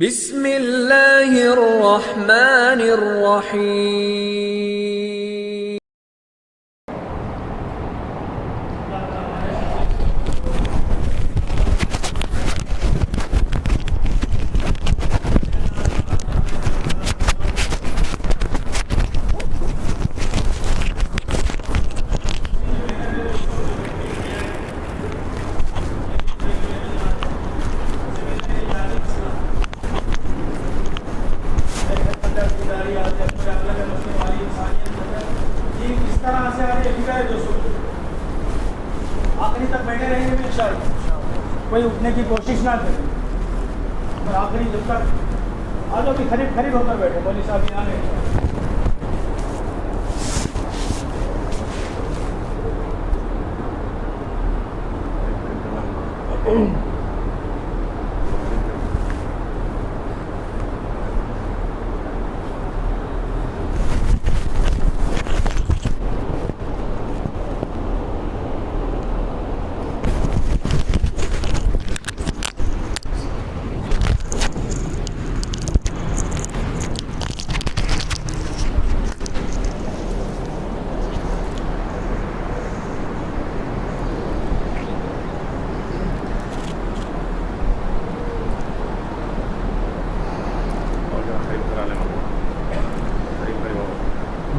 بسم اللہ الرحمن الرحیم۔ آخری تک بیٹھے رہیں گے انشاءاللہ، کوئی اٹھنے کی کوشش نہ کریں، اور آخری جب تک آ جاؤ بھی خرید ہو کر بیٹھے، مولوی صاحب یہاں آ گئے۔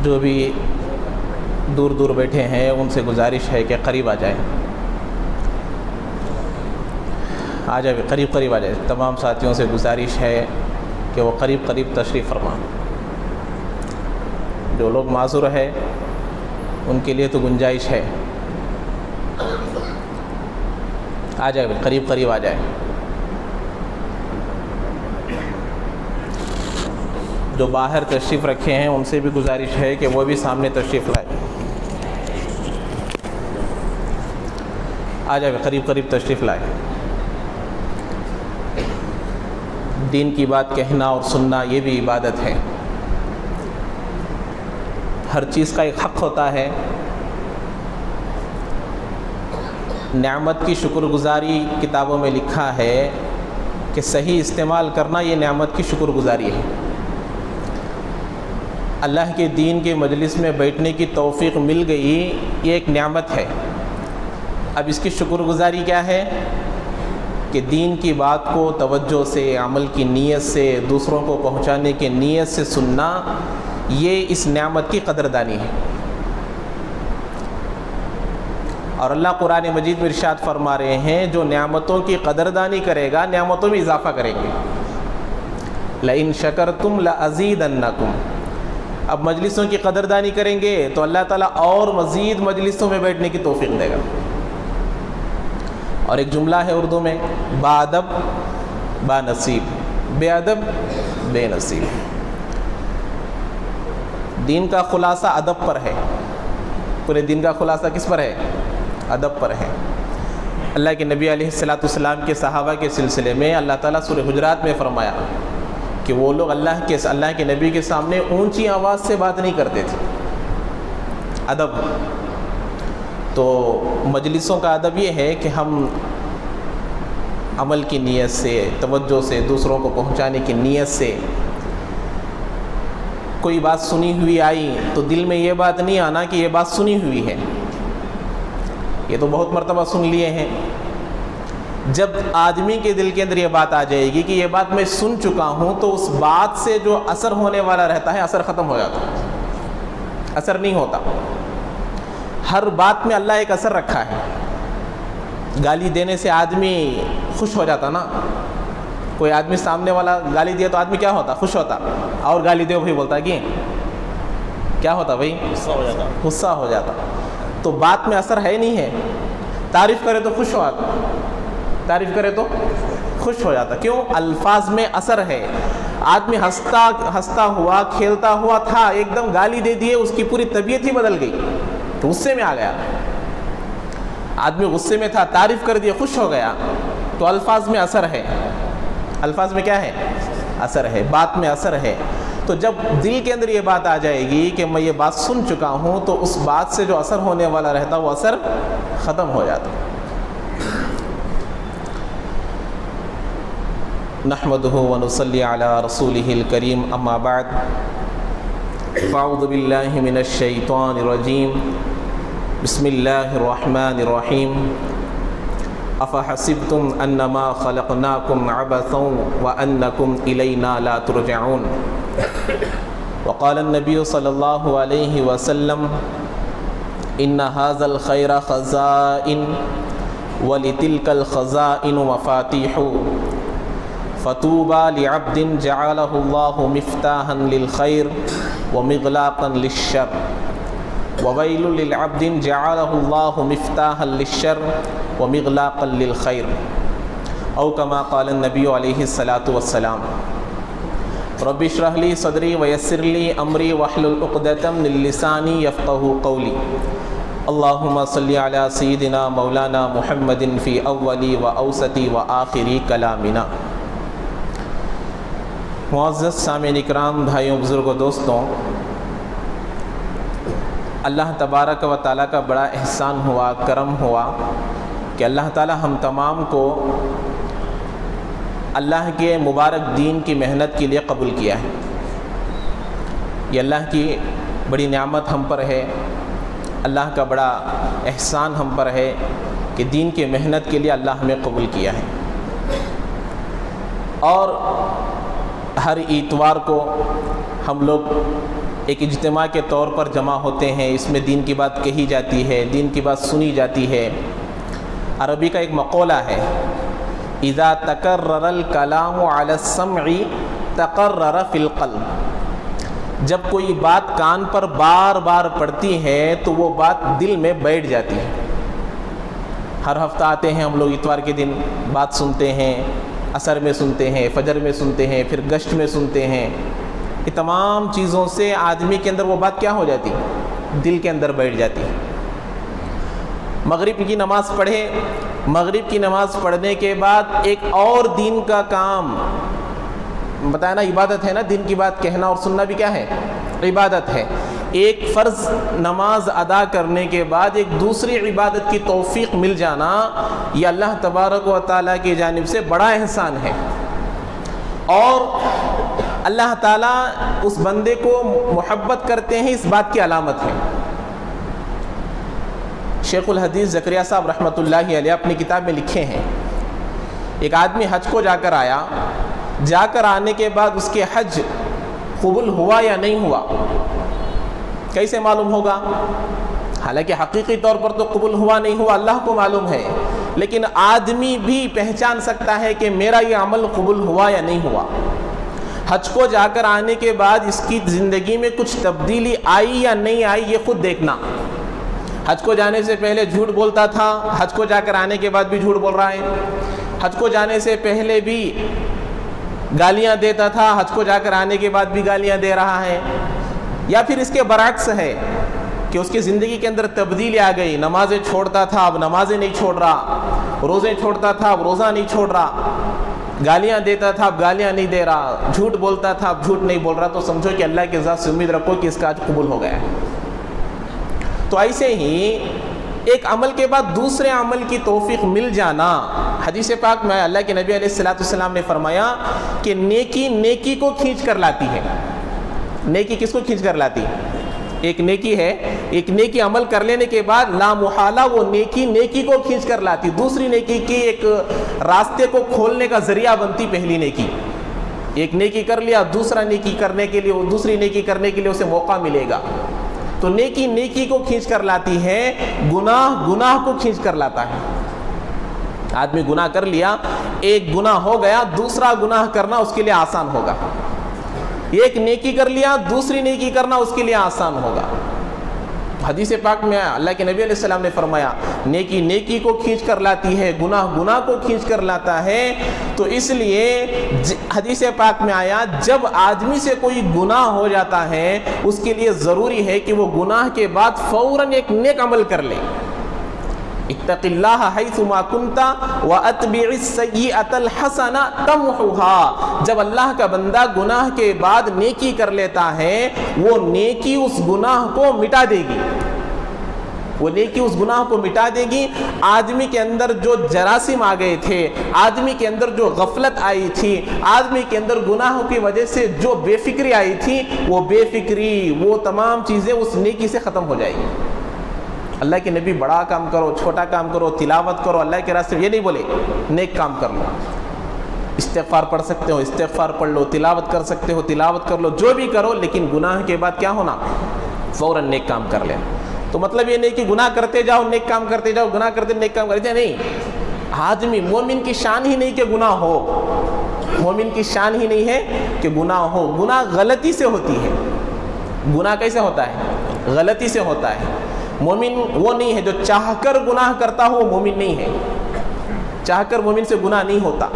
جو بھی دور دور بیٹھے ہیں ان سے گزارش ہے کہ قریب آ جائیں، قریب آ جائے۔ تمام ساتھیوں سے گزارش ہے کہ وہ قریب تشریف فرما۔ جو لوگ معذور ہے ان کے لیے تو گنجائش ہے، آ جائے، قریب آ جائے۔ جو باہر تشریف رکھے ہیں ان سے بھی گزارش ہے کہ وہ بھی سامنے تشریف لائے، آ جائے، قریب تشریف لائے۔ دین کی بات کہنا اور سننا یہ بھی عبادت ہے۔ ہر چیز کا ایک حق ہوتا ہے۔ نعمت کی شکر گزاری کتابوں میں لکھا ہے کہ صحیح استعمال کرنا یہ نعمت کی شکر گزاری ہے۔ اللہ کے دین کے مجلس میں بیٹھنے کی توفیق مل گئی، یہ ایک نعمت ہے۔ اب اس کی شکر گزاری کیا ہے کہ دین کی بات کو توجہ سے، عمل کی نیت سے، دوسروں کو پہنچانے کی نیت سے سننا، یہ اس نعمت کی قدردانی ہے۔ اور اللہ قرآن مجید میں ارشاد فرما رہے ہیں جو نعمتوں کی قدردانی کرے گا نعمتوں میں اضافہ کریں گے۔ لَإِن شَكَرْتُمْ لَأَزِيدَنَّكُمْ۔ اب مجلسوں کی قدردانی کریں گے تو اللہ تعالیٰ اور مزید مجلسوں میں بیٹھنے کی توفیق دے گا۔ اور ایک جملہ ہے اردو میں، با ادب با نصیب، بے ادب بے نصیب۔ دین کا خلاصہ ادب پر ہے، پورے دین کا خلاصہ کس پر ہے؟ ادب پر ہے۔ اللہ کے نبی علیہ السلام کے صحابہ کے سلسلے میں اللہ تعالیٰ سورہ حجرات میں فرمایا کہ وہ لوگ اللہ کے نبی کے سامنے اونچی آواز سے بات نہیں کرتے تھے۔ ادب تو مجلسوں کا ادب یہ ہے کہ ہم عمل کی نیت سے، توجہ سے، دوسروں کو پہنچانے کی نیت سے، کوئی بات سنی ہوئی آئی تو دل میں یہ بات نہیں آنا کہ یہ بات سنی ہوئی ہے، یہ تو بہت مرتبہ سن لیے ہیں۔ جب آدمی کے دل کے اندر یہ بات آ جائے گی کہ یہ بات میں سن چکا ہوں تو اس بات سے جو اثر ہونے والا رہتا ہے اثر ختم ہو جاتا ہے، اثر نہیں ہوتا۔ ہر بات میں اللہ ایک اثر رکھا ہے۔ گالی دینے سے آدمی خوش ہو جاتا نا، کوئی آدمی سامنے والا گالی دیا تو آدمی کیا ہوتا؟ خوش ہوتا، اور گالی دے بھائی بولتا کہ کیا ہوتا بھائی؟ غصہ ہو جاتا۔ تو بات میں اثر ہے نہیں ہے، تعریف کرے تو خوش ہو جاتا، تعریف کرے تو خوش ہو جاتا۔ کیوں؟ الفاظ میں اثر ہے۔ آدمی ہنستا ہوا کھیلتا ہوا تھا، ایک دم گالی دے دیے، اس کی پوری طبیعت ہی بدل گئی، غصے میں آ گیا۔ آدمی غصے میں تھا، تعریف کر دیا، خوش ہو گیا، تو الفاظ میں اثر ہے۔ الفاظ میں کیا ہے؟ اثر ہے، بات میں اثر ہے۔ تو جب دل کے اندر یہ بات آ جائے گی کہ میں یہ بات سن چکا ہوں تو اس بات سے جو اثر ہونے والا رہتا وہ اثر ختم ہو جاتا۔ نحمده ونصلي على رسوله الكريم اما بعد فاعوذ بالله من الشيطان الرجيم بسم الله الرحمن الرحيم افحسبتم انما خلقناكم عبثا وانكم الينا لا ترجعون وقال النبي صلى الله عليه وسلم ان هذا الخير خزائن ولتلك الخزائن مفاتيح فطوبى لعبد جعله الله مفتاحا للخير ومغلاقا للشر وويل للعبد جعله الله مفتاحا للشر ومغلاقا للخير او كما قال النبي عليه الصلاة والسلام رب اشرح لي صدري ويسر لي امري واحلل عقدة من لساني يفقهوا قولي اللهم صل على سيدنا مولانا محمد في اول واوسط واخر کلامنا. معزز سامعین اکرام، بھائیوں، بزرگوں، دوستوں، اللہ تبارک و تعالیٰ کا بڑا احسان ہوا، کرم ہوا کہ اللہ تعالیٰ ہم تمام کو اللہ کے مبارک دین کی محنت کے لیے قبول کیا ہے. یہ اللہ کی بڑی نعمت ہم پر ہے، اللہ کا بڑا احسان ہم پر ہے کہ دین کی محنت کے لیے اللہ ہمیں قبول کیا ہے. اور ہر اتوار کو ہم لوگ ایک اجتماع کے طور پر جمع ہوتے ہیں. اس میں دین کی بات کہی جاتی ہے، دین کی بات سنی جاتی ہے. عربی کا ایک مقولہ ہے، اذا تکرر الکلام علی السمع تقرر فی القلب. جب کوئی بات کان پر بار بار پڑتی ہے تو وہ بات دل میں بیٹھ جاتی ہے. ہر ہفتہ آتے ہیں ہم لوگ، اتوار کے دن بات سنتے ہیں، عصر میں سنتے ہیں، فجر میں سنتے ہیں، پھر گشت میں سنتے ہیں. یہ تمام چیزوں سے آدمی کے اندر وہ بات کیا ہو جاتی ہے؟ دل کے اندر بیٹھ جاتی ہے. مغرب کی نماز پڑھے، مغرب کی نماز پڑھنے کے بعد ایک اور دین کا کام بتایا نا، عبادت ہے نا. دین کی بات کہنا اور سننا بھی کیا ہے؟ عبادت ہے. ایک فرض نماز ادا کرنے کے بعد ایک دوسری عبادت کی توفیق مل جانا، یہ اللہ تبارک و تعالیٰ کی جانب سے بڑا احسان ہے. اور اللہ تعالیٰ اس بندے کو محبت کرتے ہیں، اس بات کی علامت ہے. شیخ الحدیث زکریا صاحب رحمۃ اللہ علیہ اپنی کتاب میں لکھے ہیں، ایک آدمی حج کو جا کر آیا، جا کر آنے کے بعد اس کے حج قبول ہوا یا نہیں ہوا کیسے معلوم ہوگا؟ حالانکہ حقیقی طور پر تو قبول ہوا نہیں ہوا اللہ کو معلوم ہے، لیکن آدمی بھی پہچان سکتا ہے کہ میرا یہ عمل قبول ہوا یا نہیں ہوا. حج کو جا کر آنے کے بعد اس کی زندگی میں کچھ تبدیلی آئی یا نہیں آئی، یہ خود دیکھنا. حج کو جانے سے پہلے جھوٹ بولتا تھا، حج کو جا کر آنے کے بعد بھی جھوٹ بول رہا ہے. حج کو جانے سے پہلے بھی گالیاں دیتا تھا، حج کو جا کر آنے کے بعد بھی گالیاں دے رہا ہے. یا پھر اس کے برعکس ہے کہ اس کی زندگی کے اندر تبدیلی آ گئی، نمازیں چھوڑتا تھا اب نمازیں نہیں چھوڑ رہا، روزے چھوڑتا تھا اب روزہ نہیں چھوڑ رہا، گالیاں دیتا تھا اب گالیاں نہیں دے رہا، جھوٹ بولتا تھا اب جھوٹ نہیں بول رہا. تو سمجھو کہ اللہ کے ذات سے امید رکھو کہ اس کا آج قبول ہو گیا ہے. تو ایسے ہی ایک عمل کے بعد دوسرے عمل کی توفیق مل جانا. حدیث پاک میں اللہ کے نبی علیہ السلام نے فرمایا کہ نیکی نیکی کو کھینچ کر لاتی ہے. نیکی کس کو کھینچ کر لاتی؟ ایک نیکی ہے، ایک نیکی عمل کر لینے کے بعد لا محالہ وہ نیکی نیکی کو کھینچ کر لاتی. دوسری نیکی کی ایک راستے کو کھولنے کا ذریعہ بنتی پہلی نیکی. ایک نیکی کر لیا، دوسرا نیکی کرنے کے لیے، دوسری نیکی کرنے کے لیے اسے موقع ملے گا. تو نیکی نیکی کو کھینچ کر لاتی ہے، گناہ گناہ کو کھینچ کر لاتا ہے. آدمی گناہ کر لیا، ایک گناہ ہو گیا، دوسرا گناہ کرنا اس کے لیے آسان ہوگا. ایک نیکی کر لیا، دوسری نیکی کرنا اس کے لیے آسان ہوگا. حدیث پاک میں اللہ کے نبی علیہ السلام نے فرمایا نیکی نیکی کو کھینچ کر لاتی ہے، گناہ گناہ کو کھینچ کر لاتا ہے. تو اس لیے حدیث پاک میں آیا جب آدمی سے کوئی گناہ ہو جاتا ہے اس کے لیے ضروری ہے کہ وہ گناہ کے بعد فوراً ایک نیک عمل کر لے. اتق اللہ حیثما کنت واتبع السیئۃ الحسنہ تمحوها. جب اللہ کا بندہ گناہ کے بعد نیکی کر لیتا ہے وہ نیکی اس گناہ کو مٹا دے گی. وہ نیکی اس گناہ کو مٹا دے گی. آدمی کے اندر جو جراثیم آ گئے تھے, آدمی کے اندر جو غفلت آئی تھی, آدمی کے اندر گناہوں کی وجہ سے جو بے فکری آئی تھی, وہ بے فکری, وہ تمام چیزیں اس نیکی سے ختم ہو جائے گی. اللہ کے نبی بڑا کام کرو, چھوٹا کام کرو, تلاوت کرو, اللہ کے راستے میں یہ نہیں بولے نیک کام کر لو. استغفار پڑھ سکتے ہو استغفار پڑھ لو, تلاوت کر سکتے ہو تلاوت کر لو, جو بھی کرو, لیکن گناہ کے بعد کیا ہونا, فوراً نیک کام کر لیں. تو مطلب یہ نہیں کہ گناہ کرتے جاؤ نیک کام کرتے جاؤ, گناہ کرتے نیک کام کرتے, نہیں. آدمی مومن کی شان ہی نہیں کہ گناہ ہو, مومن کی شان ہی نہیں ہے کہ گناہ ہو. گناہ غلطی سے ہوتی ہے. گناہ کیسے ہوتا ہے, غلطی سے ہوتا ہے. مومن وہ نہیں ہے جو چاہ کر گناہ کرتا ہو, مومن نہیں ہے. چاہ کر مومن سے گناہ نہیں ہوتا.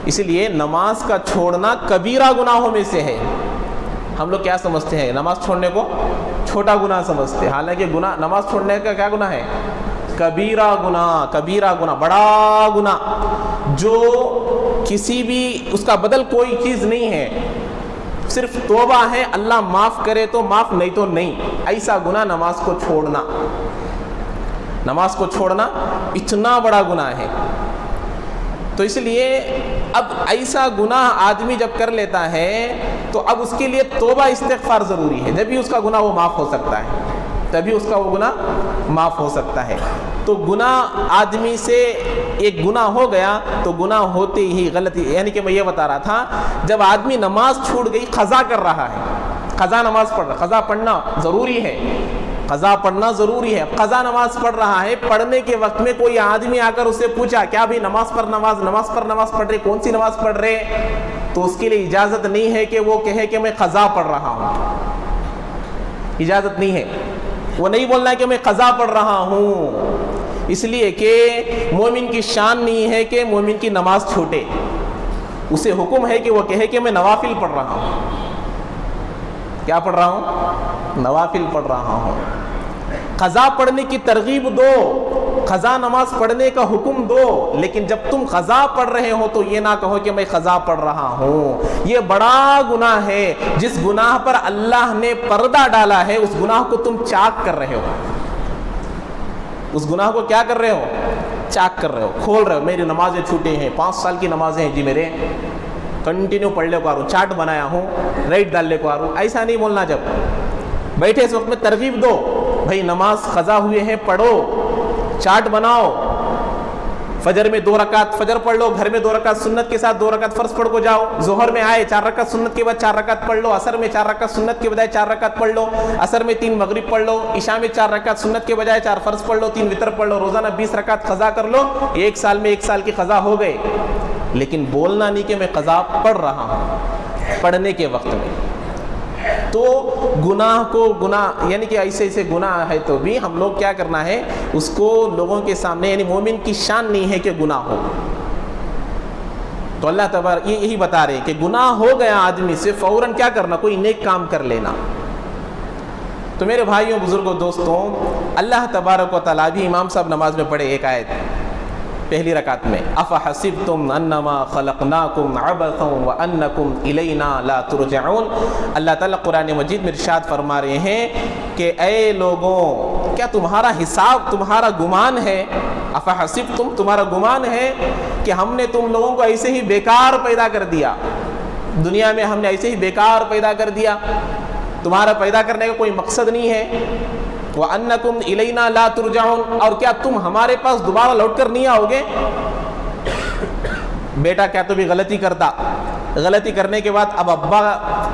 اس لیے نماز کا چھوڑنا کبیرہ گناہوں میں سے ہے. ہم لوگ کیا سمجھتے ہیں, نماز چھوڑنے کو چھوٹا گناہ سمجھتے ہیں, حالانکہ گناہ نماز چھوڑنے کا کیا گناہ ہے, کبیرہ گناہ. کبیرہ گناہ, بڑا گناہ جو کسی بھی اس کا بدل کوئی چیز نہیں ہے, صرف توبہ ہے, اللہ معاف کرے تو معاف, نہیں تو نہیں. ایسا گناہ نماز کو چھوڑنا, نماز کو چھوڑنا اتنا بڑا گناہ ہے. تو اس لیے اب ایسا گناہ آدمی جب کر لیتا ہے تو اب اس کے لیے توبہ استغفار ضروری ہے, جبھی اس کا گناہ وہ معاف ہو سکتا ہے, تبھی اس کا وہ گناہ معاف ہو سکتا ہے. تو گناہ آدمی سے ایک گناہ ہو گیا تو گناہ ہوتے ہی غلطی, یعنی کہ میں یہ بتا رہا تھا, جب آدمی نماز چھوڑ گئی, قضا کر رہا ہے, قضا نماز پڑھ رہا, قضا پڑھنا ضروری ہے, قضا پڑھنا ضروری ہے. قضا نماز پڑھ رہا ہے, پڑھنے کے وقت میں کوئی آدمی آ کر اسے پوچھا کیا بھائی نماز پر نماز, نماز پر نماز پڑھ رہے, کون سی نماز پڑھ رہے, تو اس کے لیے اجازت نہیں ہے کہ وہ کہے کہ میں قضا پڑھ رہا ہوں. اجازت نہیں ہے, وہ نہیں بولنا ہے کہ میں قضا پڑھ رہا ہوں, اس لیے کہ مومن کی شان نہیں ہے کہ مومن کی نماز چھوٹے. اسے حکم ہے کہ وہ کہے کہ میں نوافل پڑھ رہا ہوں. کیا پڑھ رہا ہوں, نوافل پڑھ رہا ہوں. قضا پڑھنے کی ترغیب دو, قضا نماز پڑھنے کا حکم دو, لیکن جب تم قضا پڑھ رہے ہو تو یہ نہ کہو کہ میں قضا پڑھ رہا ہوں. یہ بڑا گناہ ہے. جس گناہ پر اللہ نے پردہ ڈالا ہے اس گناہ کو تم چاک کر رہے ہو. اس گناہ کو کیا کر رہے ہو, چاک کر رہے ہو, کھول رہے ہو. میری نمازیں چھوٹے ہیں, 5 سال کی نمازیں ہیں جی میرے, کنٹینیو پڑھنے کو آ رہا ہوں, چارٹ بنایا ہوں, رائٹ ڈالنے کو آ رہا ہوں. ایسا نہیں بولنا. جب بیٹھے اس وقت میں ترغیب دو, بھائی نماز قضا ہوئے ہیں, پڑھو, چارٹ بناؤ. فجر میں 2 رکعت فجر پڑھ لو, گھر میں 2 رکعت سنت کے ساتھ 2 رکعت فرض پڑھ کو جاؤ. ظہر میں آئے 4 رکعت سنت کے بعد 4 رکعت پڑھ لو. عصر میں 4 رکعت سنت کے بجائے 4 رکعت پڑھ لو. عصر میں 3 مغرب پڑھ لو. عشاء میں 4 رکعت سنت کے بجائے 4 فرض پڑھ لو. 3 وتر پڑھ لو. روزانہ 20 رکعت قضا کر لو. 1 سال میں 1 سال کی قضا ہو گئے. لیکن بولنا نہیں کہ میں قضا پڑھ رہا ہوں پڑھنے کے وقت میں. تو گناہ کو گناہ, یعنی کہ ایسے گناہ ہے تو بھی ہم لوگ کیا کرنا ہے, اس کو لوگوں کے سامنے, یعنی مومن کی شان نہیں ہے کہ گناہ ہو. تو اللہ تبارک یہی بتا رہے ہیں کہ گناہ ہو گیا آدمی سے, فوراً کیا کرنا, کوئی نیک کام کر لینا. تو میرے بھائیوں بزرگوں دوستوں, اللہ تبارک و تعالیٰ بھی امام صاحب نماز میں پڑھے ایک آیت پہلی رکعت میں, افحسبتم انما خلقناکم عبثا وانکم الینا لا ترجعون. اللہ تعالیٰ قرآن مجید میں ارشاد فرما رہے ہیں کہ اے لوگوں, کیا تمہارا حساب, تمہارا گمان ہے, افحسبتم تمہارا گمان ہے کہ ہم نے تم لوگوں کو ایسے ہی بیکار پیدا کر دیا, دنیا میں ہم نے ایسے ہی بیکار پیدا کر دیا, تمہارا پیدا کرنے کا کوئی مقصد نہیں ہے. وَأَنَّكُمْ إِلَيْنَا لَا تُرْجَعُونَ, اور کیا تم ہمارے پاس دوبارہ لوٹ کر نہیں آؤ گے. بیٹا کیا تو بھی غلطی کرتا, غلطی کرنے کے بعد اب ابا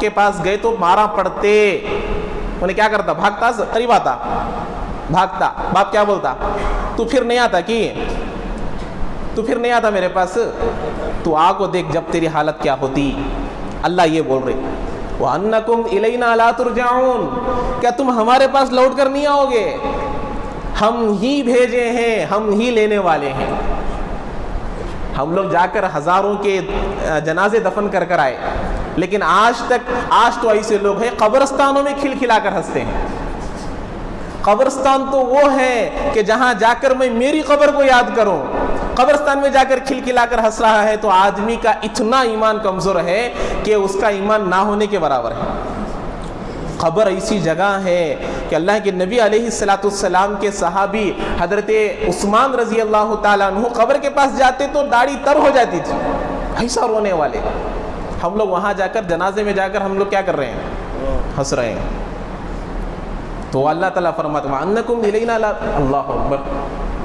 کے پاس گئے تو مارا پڑتے, انہیں کیا کرتا, بھاگتا, قریب آتا, بھاگتا. باپ کیا بولتا, تو پھر نہیں آتا کہ تو پھر نہیں آتا میرے پاس, تو آ کو دیکھ جب تیری حالت کیا ہوتی. اللہ یہ بول رہے, وَأَنَّكُمْ إِلَيْنَا لَا تُرْجَعُونَ, کیا تم ہمارے پاس لوٹ کر نہیں آؤ گے, ہم ہی بھیجے ہیں, ہم ہی لینے والے ہیں. ہم لوگ جا کر ہزاروں کے جنازے دفن کر کر آئے, لیکن آج تو ایسے لوگ ہیں قبرستانوں میں کھل کھلا کر ہنستے ہیں. قبرستان تو وہ ہے کہ جہاں جا کر میں میری قبر کو یاد کروں, قبرستان میں جا کر کھل کھلا کر ہنس رہا ہے, تو آدمی کا اتنا ایمان کمزور ہے کہ اس کا ایمان نہ ہونے کے برابر ہے. قبر ایسی جگہ ہے کہ کہ اللہ کے نبی علیہ السلام کے صحابی حضرت عثمان رضی اللہ تعالیٰ عنہ قبر کے پاس جاتے تو داڑھی تر ہو جاتی تھی، ایسا رونے والے. ہم لوگ وہاں جا کر جنازے میں جا کر ہم لوگ کیا کر رہے ہیں؟ ہنس رہے ہیں. تو اللہ تعالیٰ فرماتا ہے انکم الینا لا. اللہ اکبر،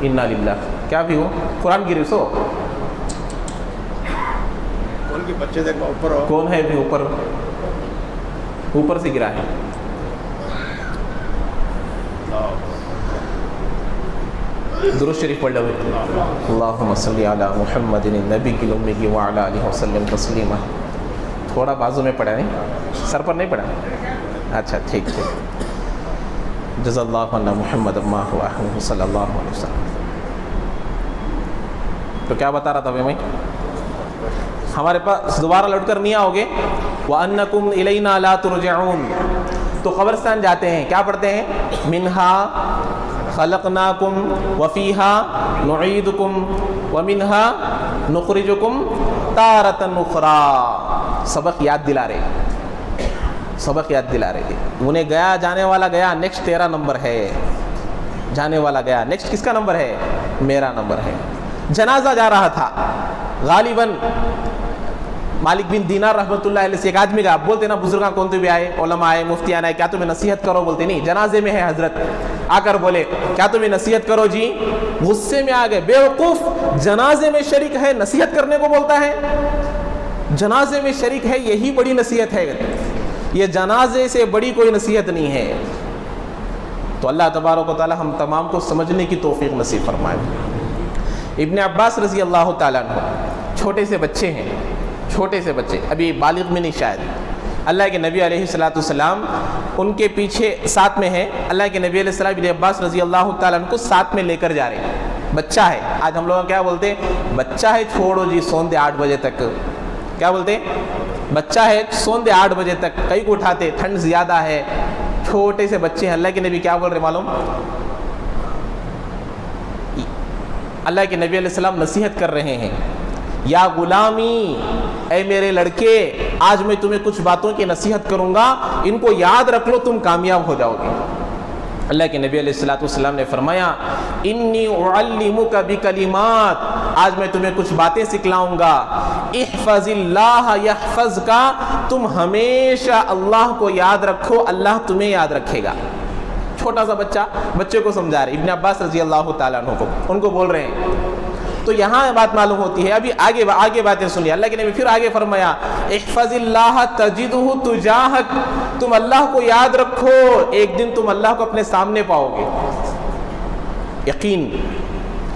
انا للہ. کیا بھی ہو قرآن کی رسو ان کے بچے دیکھو اوپر ہو. کون ہے بھی اوپر سے گرا ہے. درود شریف پڑھ لو. اللہم صلی علی محمد النبی الامی وعلی آلہ وسلم تسلیما. تھوڑا بازو میں پڑھا ہے، سر پر نہیں پڑھا. اچھا ٹھیک ٹھیک. جزا اللہ عنا محمد ما ہوا صلی اللہ علیہ وسلم. تو کیا بتا رہا تھا میں ہمارے پاس دوبارہ لوٹ کر نہیں آؤ گے. وَأَنَّكُمْ إِلَيْنَا لَا تُرْجَعُونَ. تو قبرستان جاتے ہیں کیا پڑھتے ہیں؟ مِنْهَا خَلَقْنَاكُمْ وَفِيهَا نُعِيدُكُمْ وَمِنْهَا نُخْرِجُكُمْ تَارَةً أُخْرَى. سبق یاد دلا رہے. انہیں گیا جانے والا گیا، نیکسٹ تیرا نمبر ہے. جانے والا گیا، نیکسٹ کس کا نمبر ہے؟ میرا نمبر ہے. جنازہ جا رہا تھا، غالباً مالک بن دینار رحمۃ اللہ علیہ سے ایک آدمی کا، آپ بولتے نا بزرگاں کون تو بھی آئے، علماء آئے، مفتیان آئے، کیا تمہیں نصیحت کرو؟ بولتے نہیں. جنازے میں ہے حضرت، آ کر بولے کیا تمہیں نصیحت کرو جی؟ غصے میں آ گئے. بیوقوف، جنازے میں شریک ہے، نصیحت کرنے کو بولتا ہے؟ جنازے میں شریک ہے، یہی بڑی نصیحت ہے. یہ جنازے سے بڑی کوئی نصیحت نہیں ہے. تو اللہ تبارک و تعالی ہم تمام کو سمجھنے کی توفیق نصیب فرمائے. ابن عباس رضی اللہ تعالیٰ عنہ چھوٹے سے بچے ہیں، ابھی بالغ میں نہیں شاید. اللہ کے نبی علیہ السلام ان کے پیچھے ساتھ میں ہیں. اللہ کے نبی علیہ السلام ابن عباس رضی اللہ تعالیٰ عنہ کو ساتھ میں لے کر جا رہے ہیں. بچہ ہے، آج ہم لوگ کیا بولتے ہیں؟ بچہ ہے چھوڑو جی سون دے 8 بجے تک. کیا بولتے ہیں؟ بچہ ہے سون دے 8 بجے تک. کئی کو اٹھاتے، ٹھنڈ زیادہ ہے، چھوٹے سے بچے ہیں. اللہ کے نبی کیا بول رہے معلوم؟ اللہ کے نبی علیہ السلام نصیحت کر رہے ہیں، یا غلامی، اے میرے لڑکے، آج میں تمہیں کچھ باتوں کی نصیحت کروں گا، ان کو یاد رکھ لو، تم کامیاب ہو جاؤ گے. اللہ کے نبی علیہ السلام نے فرمایا انی اعلمک بکلمات، آج میں تمہیں کچھ باتیں سکھلاؤں گا. احفظ اللہ یحفظک، تم ہمیشہ اللہ کو یاد رکھو، اللہ تمہیں یاد رکھے گا. چھوٹا سا بچے کو سمجھا رہے، ابن عباس رضی اللہ تعالیٰ عنہ کو، ان کو بول رہے ہیں. تو یہاں بات معلوم ہوتی ہے. ابھی آگے باتیں سنیے. اللہ کے نبی پھر آگے فرمایا احفظ اللہ تجدہ تجاہک، تم اللہ کو یاد رکھو، ایک دن تم اللہ کو اپنے سامنے پاؤ گے. یقین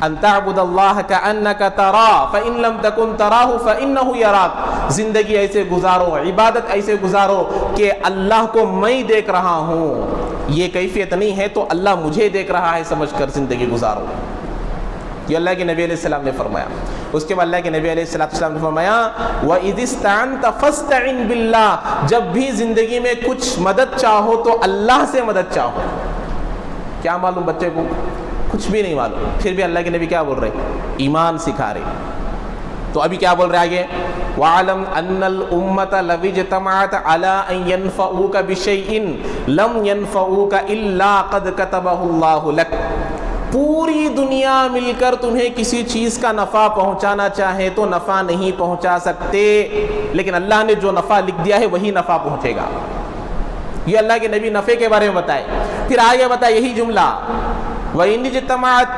ان تعبد اللہ کأنک تراہ فإن لم تکن تراہ فإنہ یراک. زندگی ایسے گزارو، عبادت ایسے گزارو کہ اللہ کو میں دیکھ رہا ہوں. یہ کیفیت نہیں ہے تو اللہ مجھے دیکھ رہا ہے سمجھ کر زندگی گزارو. یہ اللہ کے نبی علیہ السلام نے فرمایا. اس کے بعد اللہ کے نبی علیہ السلام نے فرمایا وَإِذِ اسْتَعَنْتَ فَاسْتَعِنْ بِاللَّهِ، جب بھی زندگی میں کچھ مدد چاہو تو اللہ سے مدد چاہو. کیا معلوم بچے کو؟ کچھ بھی نہیں معلوم، پھر بھی اللہ کے نبی کیا بول رہے؟ ایمان سکھا رہے. تو ابھی کیا بول رہے آگے؟ وَعَلَمْ أَنَّ الْأُمَّةَ لَوِ اجْتَمَعَتْ عَلَىٰ أَن يَنْفَعُوكَ بِشَيْءٍ لَمْ يَنْفَعُوكَ إِلَّا قَدْ كَتَبَهُ اللَّهُ لَكَ. پوری دنیا مل کر تمہیں کسی چیز کا نفع پہنچانا چاہے تو نفع نہیں پہنچا سکتے، لیکن اللہ نے جو نفع لکھ دیا ہے وہی نفع پہنچے گا. یہ اللہ کے نبی نفع کے بارے میں بتائے. پھر آگے بتائے یہی جملہ وَإِنِ اجْتَمَعَتْ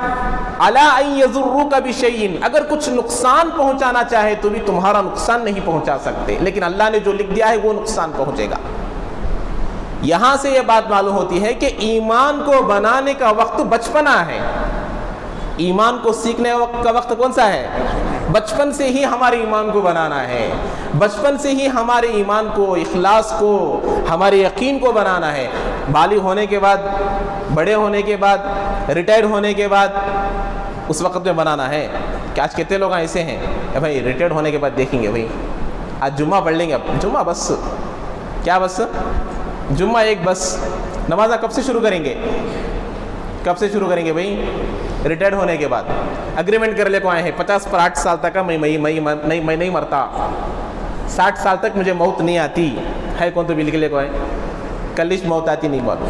عَلَىٰ أَن يَضُرُّوكَ بِشَيْءٍ، اگر کچھ نقصان پہنچانا چاہے تو بھی تمہارا نقصان نہیں پہنچا سکتے، لیکن اللہ نے جو لکھ دیا ہے وہ نقصان پہنچے گا. یہاں سے یہ بات معلوم ہوتی ہے کہ ایمان کو بنانے کا وقت بچپنا ہے. ایمان کو سیکھنے کا وقت کون سا ہے؟ بچپن سے ہی ہمارے ایمان کو بنانا ہے. بچپن سے ہی ہمارے ایمان کو، اخلاص کو، ہمارے یقین کو بنانا ہے. بالغ ہونے کے بعد، بڑے ہونے کے بعد، ریٹائرڈ ہونے کے بعد اس وقت میں بنانا ہے. کہ آج کتنے لوگ ایسے ہیں کہ بھائی ریٹائرڈ ہونے کے بعد دیکھیں گے، بھائی آج جمعہ پڑھ لیں گے، اب جمعہ بس، کیا بس جمعہ ایک بس. نمازہ کب سے شروع کریں گے؟ کب سے شروع کریں گے بھائی؟ ریٹائرڈ ہونے کے بعد. اگریمنٹ کر لے کو آئے ہیں 50 پر 8 سال تک میں نہیں مرتا، 60 سال تک مجھے موت نہیں آتی ہے. کون تو بھی لکھ لے کو آئے کلش موت آتی نہیں معلوم.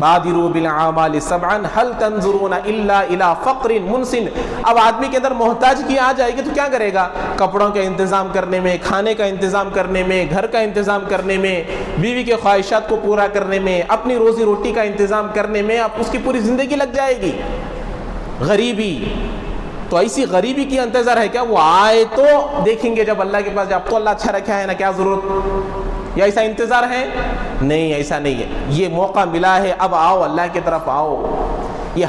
بادروا بالأعمال سبعا هل تنظرون الا الى فقر منسن. اب آدمی کے اندر محتاج کی آ جائے گی تو کیا کرے گا؟ کپڑوں کا انتظام کرنے میں، کھانے کا انتظام کرنے میں، گھر کا انتظام کرنے میں، بیوی کے خواہشات کو پورا کرنے میں، اپنی روزی روٹی کا انتظام کرنے میں اب اس کی پوری زندگی لگ جائے گی. غریبی تو ایسی غریبی کی انتظار ہے کیا؟ وہ آئے تو دیکھیں گے جب اللہ کے پاس، اب تو اللہ اچھا رکھا ہے نا، کیا ضرورت؟ یا ایسا انتظار ہے؟ نہیں، ایسا نہیں ہے. یہ موقع ملا ہے، اب آؤ اللہ کی طرف آؤ. یہ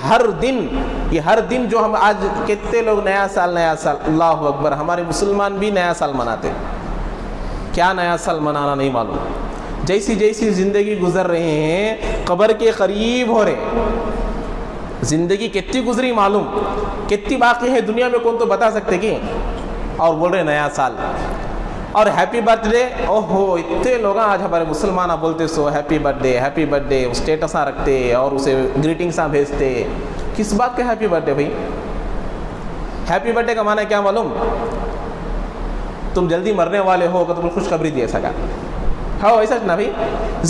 ہر دن جو ہم آج کتنے لوگ نیا سال اللہ اکبر، ہمارے مسلمان بھی نیا سال مناتے. کیا نیا سال منانا نہیں معلوم. جیسی زندگی گزر رہے ہیں قبر کے قریب ہو رہے. زندگی کتنی گزری معلوم، کتنی باقی ہے دنیا میں، کون تو بتا سکتے کہ؟ اور بول رہے نیا سال اور ہیپی برتھ ڈے. اوہو اتنے لوگ آج ہمارے مسلمان بولتے سو ہیپی برتھ ڈے اسٹیٹساں رکھتے اور اسے گریٹنگساں بھیجتے. کس بات کا ہیپی برتھ ڈے بھائی؟ ہیپی برتھ ڈے کا معنی کیا معلوم؟ تم جلدی مرنے والے ہو کہ تم خوشخبری دی ایسا کا؟ ہاں ایسا نا بھائی،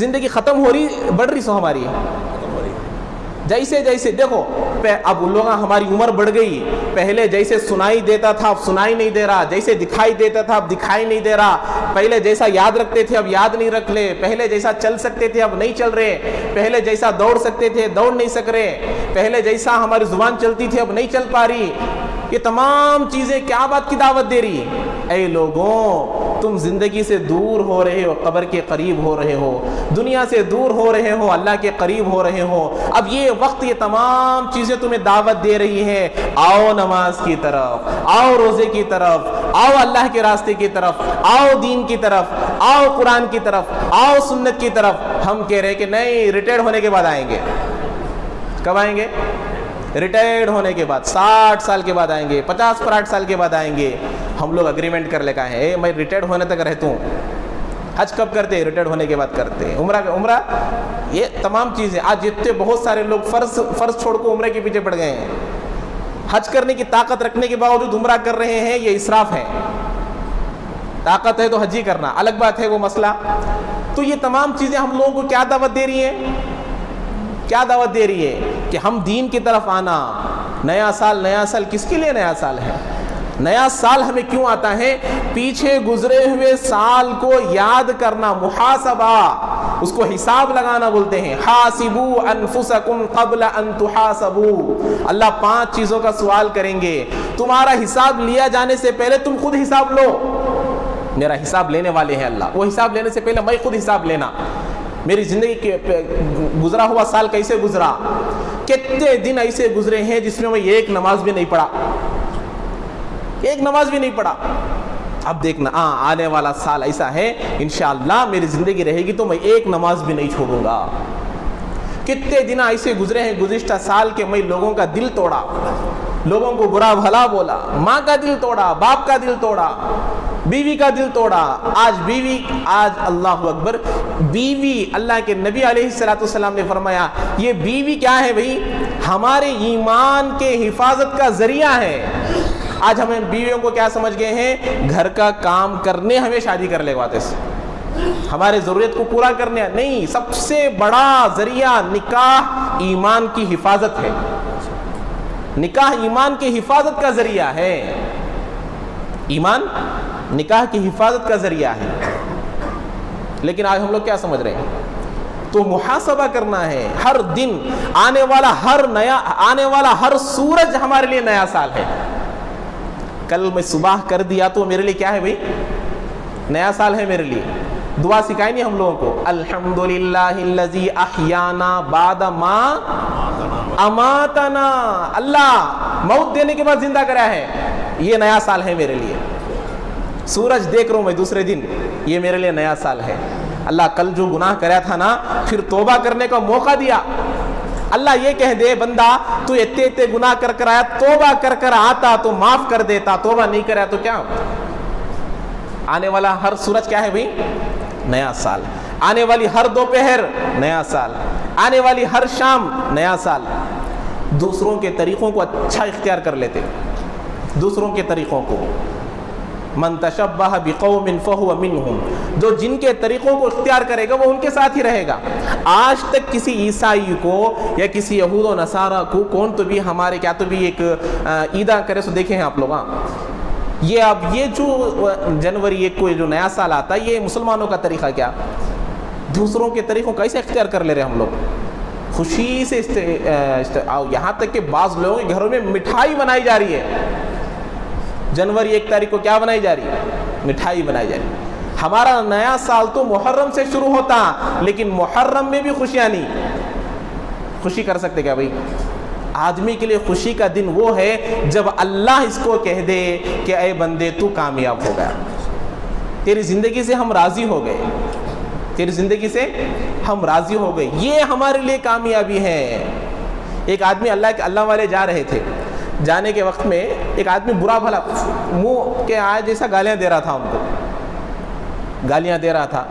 زندگی ختم ہو رہی، بڑھ رہی سو ہماری. جیسے دیکھو اب لوگ ہماری عمر بڑھ گئی. پہلے جیسے سنائی دیتا تھا اب سنائی نہیں دے رہا، جیسے دکھائی دیتا تھا اب دکھائی نہیں دے رہا. پہلے جیسا یاد رکھتے تھے اب یاد نہیں رکھ لے. پہلے جیسا چل سکتے تھے اب نہیں چل رہے. پہلے جیسا دوڑ سکتے تھے دوڑ نہیں سک رہے. پہلے جیسا ہماری زبان چلتی تھی اب نہیں چل پا رہی. یہ تمام چیزیں کیا بات کی دعوت دے رہی؟ اے لوگوں، تم زندگی سے دور ہو رہے ہو، قبر کے قریب ہو رہے ہو، دنیا سے دور ہو رہے ہو، اللہ کے قریب ہو رہے ہو. اب یہ وقت یہ تمام چیزیں تمہیں دعوت دے رہی ہے. آؤ نماز کی طرف، آؤ روزے کی طرف، آؤ اللہ کے راستے کی طرف، آؤ دین کی طرف، آؤ قرآن کی طرف، آؤ سنت کی طرف. ہم کہہ رہے کہ نہیں، ریٹائرڈ ہونے کے بعد آئیں گے. کب آئیں گے؟ ریٹائرڈ ہونے کے بعد، 60 سال کے بعد آئیں گے، 50-60 سال کے بعد آئیں گے. ہم لوگ اگریمنٹ کر لے کا ہے میں ریٹائرڈ ہونے تک رہتا ہوں. حج کب کرتے؟ ریٹائرڈ ہونے کے بعد کرتے. عمرہ یہ تمام چیزیں آج جتنے بہت سارے لوگ فرض چھوڑ کو عمرے کے پیچھے پڑ گئے ہیں. حج کرنے کی طاقت رکھنے کے باوجود عمرہ کر رہے ہیں، یہ اسراف ہے. طاقت ہے تو حج ہی کرنا، الگ بات ہے وہ مسئلہ. تو یہ تمام چیزیں ہم لوگوں کو کیا دعوت دے رہی ہیں؟ کیا دعوت دے رہی ہے کہ ہم دین کی طرف آنا. نیا سال کس کے لیے نیا سال ہے؟ نیا سال ہمیں کیوں آتا ہے؟ پیچھے گزرے ہوئے سال کو یاد کرنا، محاسبہ، اس کو حساب لگانا بولتے ہیں. حاسبوا انفسکم قبل ان تحاسبوا. اللہ 5 چیزوں کا سوال کریں گے. تمہارا حساب لیا جانے سے پہلے تم خود حساب لو. میرا حساب لینے والے ہیں اللہ. وہ حساب لینے سے پہلے میں خود حساب لینا. میری زندگی کے گزرا ہوا سال کیسے گزرا؟ کتنے دن ایسے گزرے ہیں جس میں ایک نماز بھی نہیں پڑھا. اب دیکھنا آنے والا سال ایسا ہے انشاءاللہ میری زندگی رہے گی تو میں ایک نماز بھی نہیں چھوڑوں گا. کتنے دن ایسے گزرے ہیں گزشتہ سال کے میں لوگوں کا دل توڑا، لوگوں کو برا بھلا بولا، ماں کا دل توڑا، باپ کا دل توڑا، بیوی کا دل توڑا. آج اللہ اکبر، بیوی، اللہ کے نبی علیہ السلام نے فرمایا یہ بیوی کیا ہے بھائی؟ ہمارے ایمان کے حفاظت کا ذریعہ ہے. آج ہمیں بیویوں کو کیا سمجھ گئے ہیں؟ گھر کا کام کرنے ہمیں شادی کر لے واتے سے، ہمارے ضرورت کو پورا کرنے نہیں. سب سے بڑا ذریعہ نکاح ایمان کی حفاظت ہے. نکاح ایمان کی حفاظت کا ذریعہ ہے. ایمان نکاح کی حفاظت کا ذریعہ ہے. لیکن آج ہم لوگ کیا سمجھ رہے ہیں؟ تو محاسبہ کرنا ہے. ہر دن آنے والا ہر سورج ہمارے لیے نیا سال ہے. کل میں صبح کر دیا تو میرے لیے کیا ہے بھائی؟ نیا سال ہے میرے لیے. دعا سکھائی نہیں ہم لوگوں کو؟ الحمدللہ الذی احیانا بعد ما اماتنا. اللہ موت دینے کے بعد زندہ کرا ہے. یہ نیا سال ہے میرے لیے. سورج دیکھ رہا ہوں میں دوسرے دن، یہ میرے لیے نیا سال ہے. اللہ کل جو گناہ کرا تھا نا، پھر توبہ کرنے کا موقع دیا. اللہ یہ کہہ دے بندہ تو اتنے گناہ کر آیا، توبہ کر آتا تو معاف کر دیتا، توبہ نہیں کرا تو کیا؟ آنے والا ہر سورج کیا ہے بھائی؟ نیا سال. آنے والی ہر دوپہر نیا سال. آنے والی ہر شام نیا سال. دوسروں کے طریقوں کو اچھا اختیار کر لیتے، دوسروں کے طریقوں کو. من تشبہ بقوم فہو منہم، جو جن کے طریقوں کو اختیار کرے گا وہ ان کے ساتھ ہی رہے گا۔ آج تک کسی عیسائی کو یا کسی یہود و نصارہ کو کون تو بھی ہمارے کیا تو بھی ایک عیدہ کرے سو دیکھے ہیں آپ لوگ؟ یہ اب یہ جو جنوری 1 کو جو نیا سال آتا ہے یہ مسلمانوں کا طریقہ کیا؟ دوسروں کے طریقوں کیسے اختیار کر لے رہے ہم لوگ؟ خوشی سے یہاں تک کہ بعض لوگوں کے گھروں میں مٹھائی بنائی جا رہی ہے۔ جنوری 1 تاریخ کو کیا بنائی جا رہی ہے؟ مٹھائی بنائی جا رہی ہے۔ ہمارا نیا سال تو محرم سے شروع ہوتا، لیکن محرم میں بھی خوشیاں نہیں۔ خوشی کر سکتے کیا بھائی؟ آدمی کے لیے خوشی کا دن وہ ہے جب اللہ اس کو کہہ دے کہ اے بندے تو کامیاب ہو گیا، تیری زندگی سے ہم راضی ہو گئے، تیری زندگی سے ہم راضی ہو گئے، یہ ہمارے لیے کامیابی ہے۔ ایک آدمی اللہ والے جا رہے تھے، جانے کے وقت میں ایک آدمی برا بھلا منہ کے آئے جیسا گالیاں دے رہا تھا، ان کو گالیاں دے رہا تھا،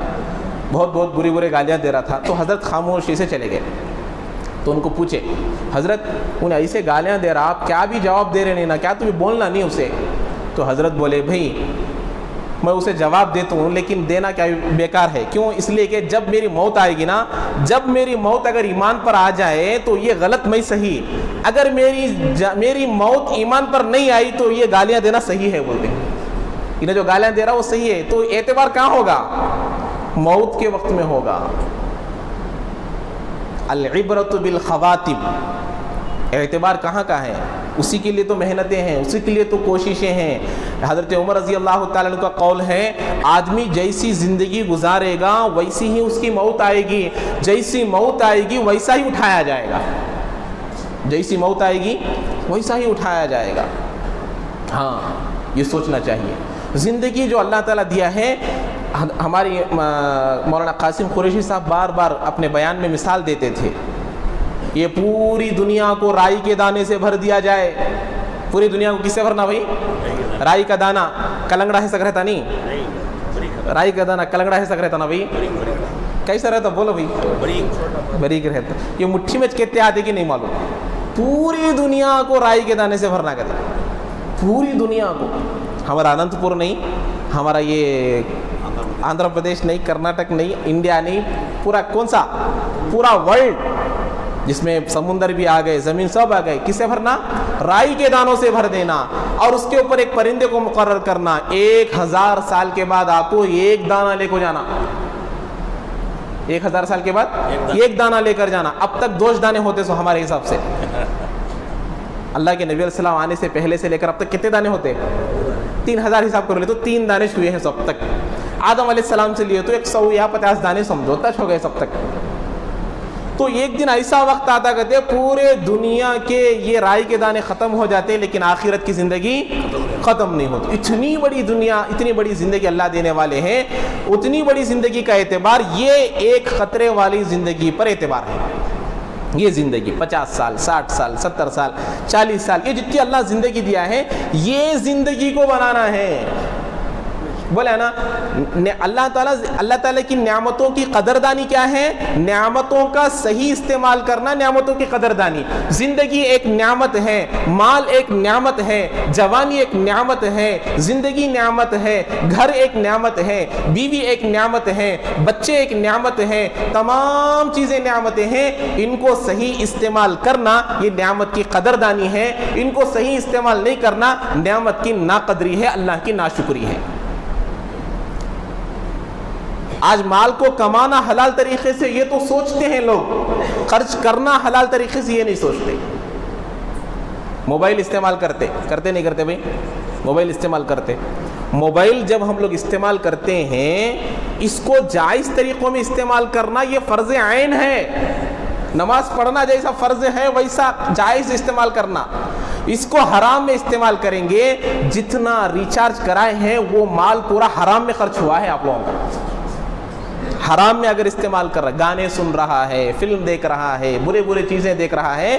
بہت بری گالیاں دے رہا تھا۔ تو حضرت خاموشی سے چلے گئے، تو ان کو پوچھے حضرت انہیں ایسے گالیاں دے رہا، آپ کیا بھی جواب دے رہے نہیں نا، کیا تمہیں بولنا نہیں اسے؟ تو حضرت بولے بھائی میں اسے جواب دیتا ہوں لیکن دینا کیا بیکار ہے، کیوں؟ اس لیے کہ جب میری موت آئے گی نا، جب میری موت اگر ایمان پر آ جائے تو یہ غلط میں صحیح، اگر میری موت ایمان پر نہیں آئی تو یہ گالیاں دینا صحیح ہے بولتے ہیں، انہیں جو گالیاں دے رہا وہ صحیح ہے۔ تو اعتبار کہاں ہوگا؟ موت کے وقت میں ہوگا۔ العبرۃ بالخواتم، اعتبار کہاں کا ہے؟ اسی کے لیے تو محنتیں ہیں، اسی کے لیے تو کوششیں ہیں۔ حضرت عمر رضی اللہ تعالیٰ عنہ کا قول ہے آدمی جیسی زندگی گزارے گا ویسی ہی اس کی موت آئے گی، جیسی موت آئے گی ویسا ہی اٹھایا جائے گا، جیسی موت آئے گی ویسا ہی اٹھایا جائے گا۔ ہاں یہ سوچنا چاہیے، زندگی جو اللہ تعالیٰ دیا ہے۔ ہماری مولانا قاسم قریشی صاحب بار بار اپنے بیان میں مثال دیتے تھے، یہ پوری دنیا کو رائی کے دانے سے بھر دیا جائے، پوری دنیا کو کس سے بھرنا بھائی؟ رائی کا دانہ، کلنگڑا ہے سک رہتا نہیں، رائی کا دانہ کلنگڑا ہے سک رہتا نا بھائی، کیسا رہتا بولو بھائی؟ بریک رہتا۔ یہ مٹھی میں کتنے آتے کہ نہیں معلوم، پوری دنیا کو رائی کے دانے سے بھرنا کہتا، پوری دنیا کو۔ ہمارا اننت پور نہیں، ہمارا یہ آندھرا پردیش نہیں، کرناٹک نہیں، انڈیا نہیں، پورا کون سا؟ پورا ورلڈ جس میں سمندر بھی آ گئے، زمین سب آ گئے، کس سے بھرنا؟ رائی کے دانوں سے بھر دینا، اور اس کے اوپر ایک پرندے کو مقرر کرنا، 1000 سال کے بعد آپ کو ایک دانہ لے کو جانا، 1000 سال کے بعد ایک دانہ لے کر جانا۔ اب تک 2 دانے ہوتے سو ہمارے حساب سے، اللہ کے نبی علیہ السلام آنے سے پہلے سے لے کر اب تک کتنے دانے ہوتے؟ 3000 حساب کر لے تو 3 دانے ہوئے ہیں سب تک۔ آدم علیہ السلام سے لیے تو 100 یا 50 دانے سمجھو تک ہو گئے سب تک۔ تو ایک دن ایسا وقت آتا کہتے پورے دنیا کے یہ رائی کے دانے ختم ہو جاتے لیکن آخرت کی زندگی ختم نہیں ہوتی۔ اتنی بڑی دنیا، اتنی بڑی زندگی اللہ دینے والے ہیں، اتنی بڑی زندگی کا اعتبار یہ ایک خطرے والی زندگی پر اعتبار ہے۔ یہ زندگی 50 سال، 60 سال، 70 سال، 40 سال، یہ جتنی اللہ زندگی دیا ہے یہ زندگی کو بنانا ہے۔ بولے نا اللہ تعالیٰ کی نعمتوں کی قدردانی کیا ہے؟ نعمتوں کا صحیح استعمال کرنا، نعمتوں کی قدردانی۔ زندگی ایک نعمت ہے، مال ایک نعمت ہے، جوانی ایک نعمت ہے، زندگی نعمت ہے، گھر ایک نعمت ہے، بیوی ایک نعمت ہے، بچے ایک نعمت ہے، تمام چیزیں نعمتیں ہیں۔ ان کو صحیح استعمال کرنا یہ نعمت کی قدردانی ہے، ان کو صحیح استعمال نہیں کرنا نعمت کی ناقدری ہے، اللہ کی ناشکری ہے۔ آج مال کو کمانا حلال طریقے سے یہ تو سوچتے ہیں لوگ، خرچ کرنا حلال طریقے سے یہ نہیں سوچتے۔ موبائل استعمال کرتے نہیں کرتے بھائی؟ موبائل استعمال کرتے۔ موبائل جب ہم لوگ استعمال کرتے ہیں اس کو جائز طریقوں میں استعمال کرنا یہ فرض عین ہے۔ نماز پڑھنا جیسا فرض ہے ویسا جائز استعمال کرنا۔ اس کو حرام میں استعمال کریں گے، جتنا ریچارج کرائے ہیں وہ مال پورا حرام میں خرچ ہوا ہے آپ لوگوں کا۔ حرام میں اگر استعمال کر رہا ہے، گانے سن رہا ہے، فلم دیکھ رہا ہے، برے چیزیں دیکھ رہا ہے،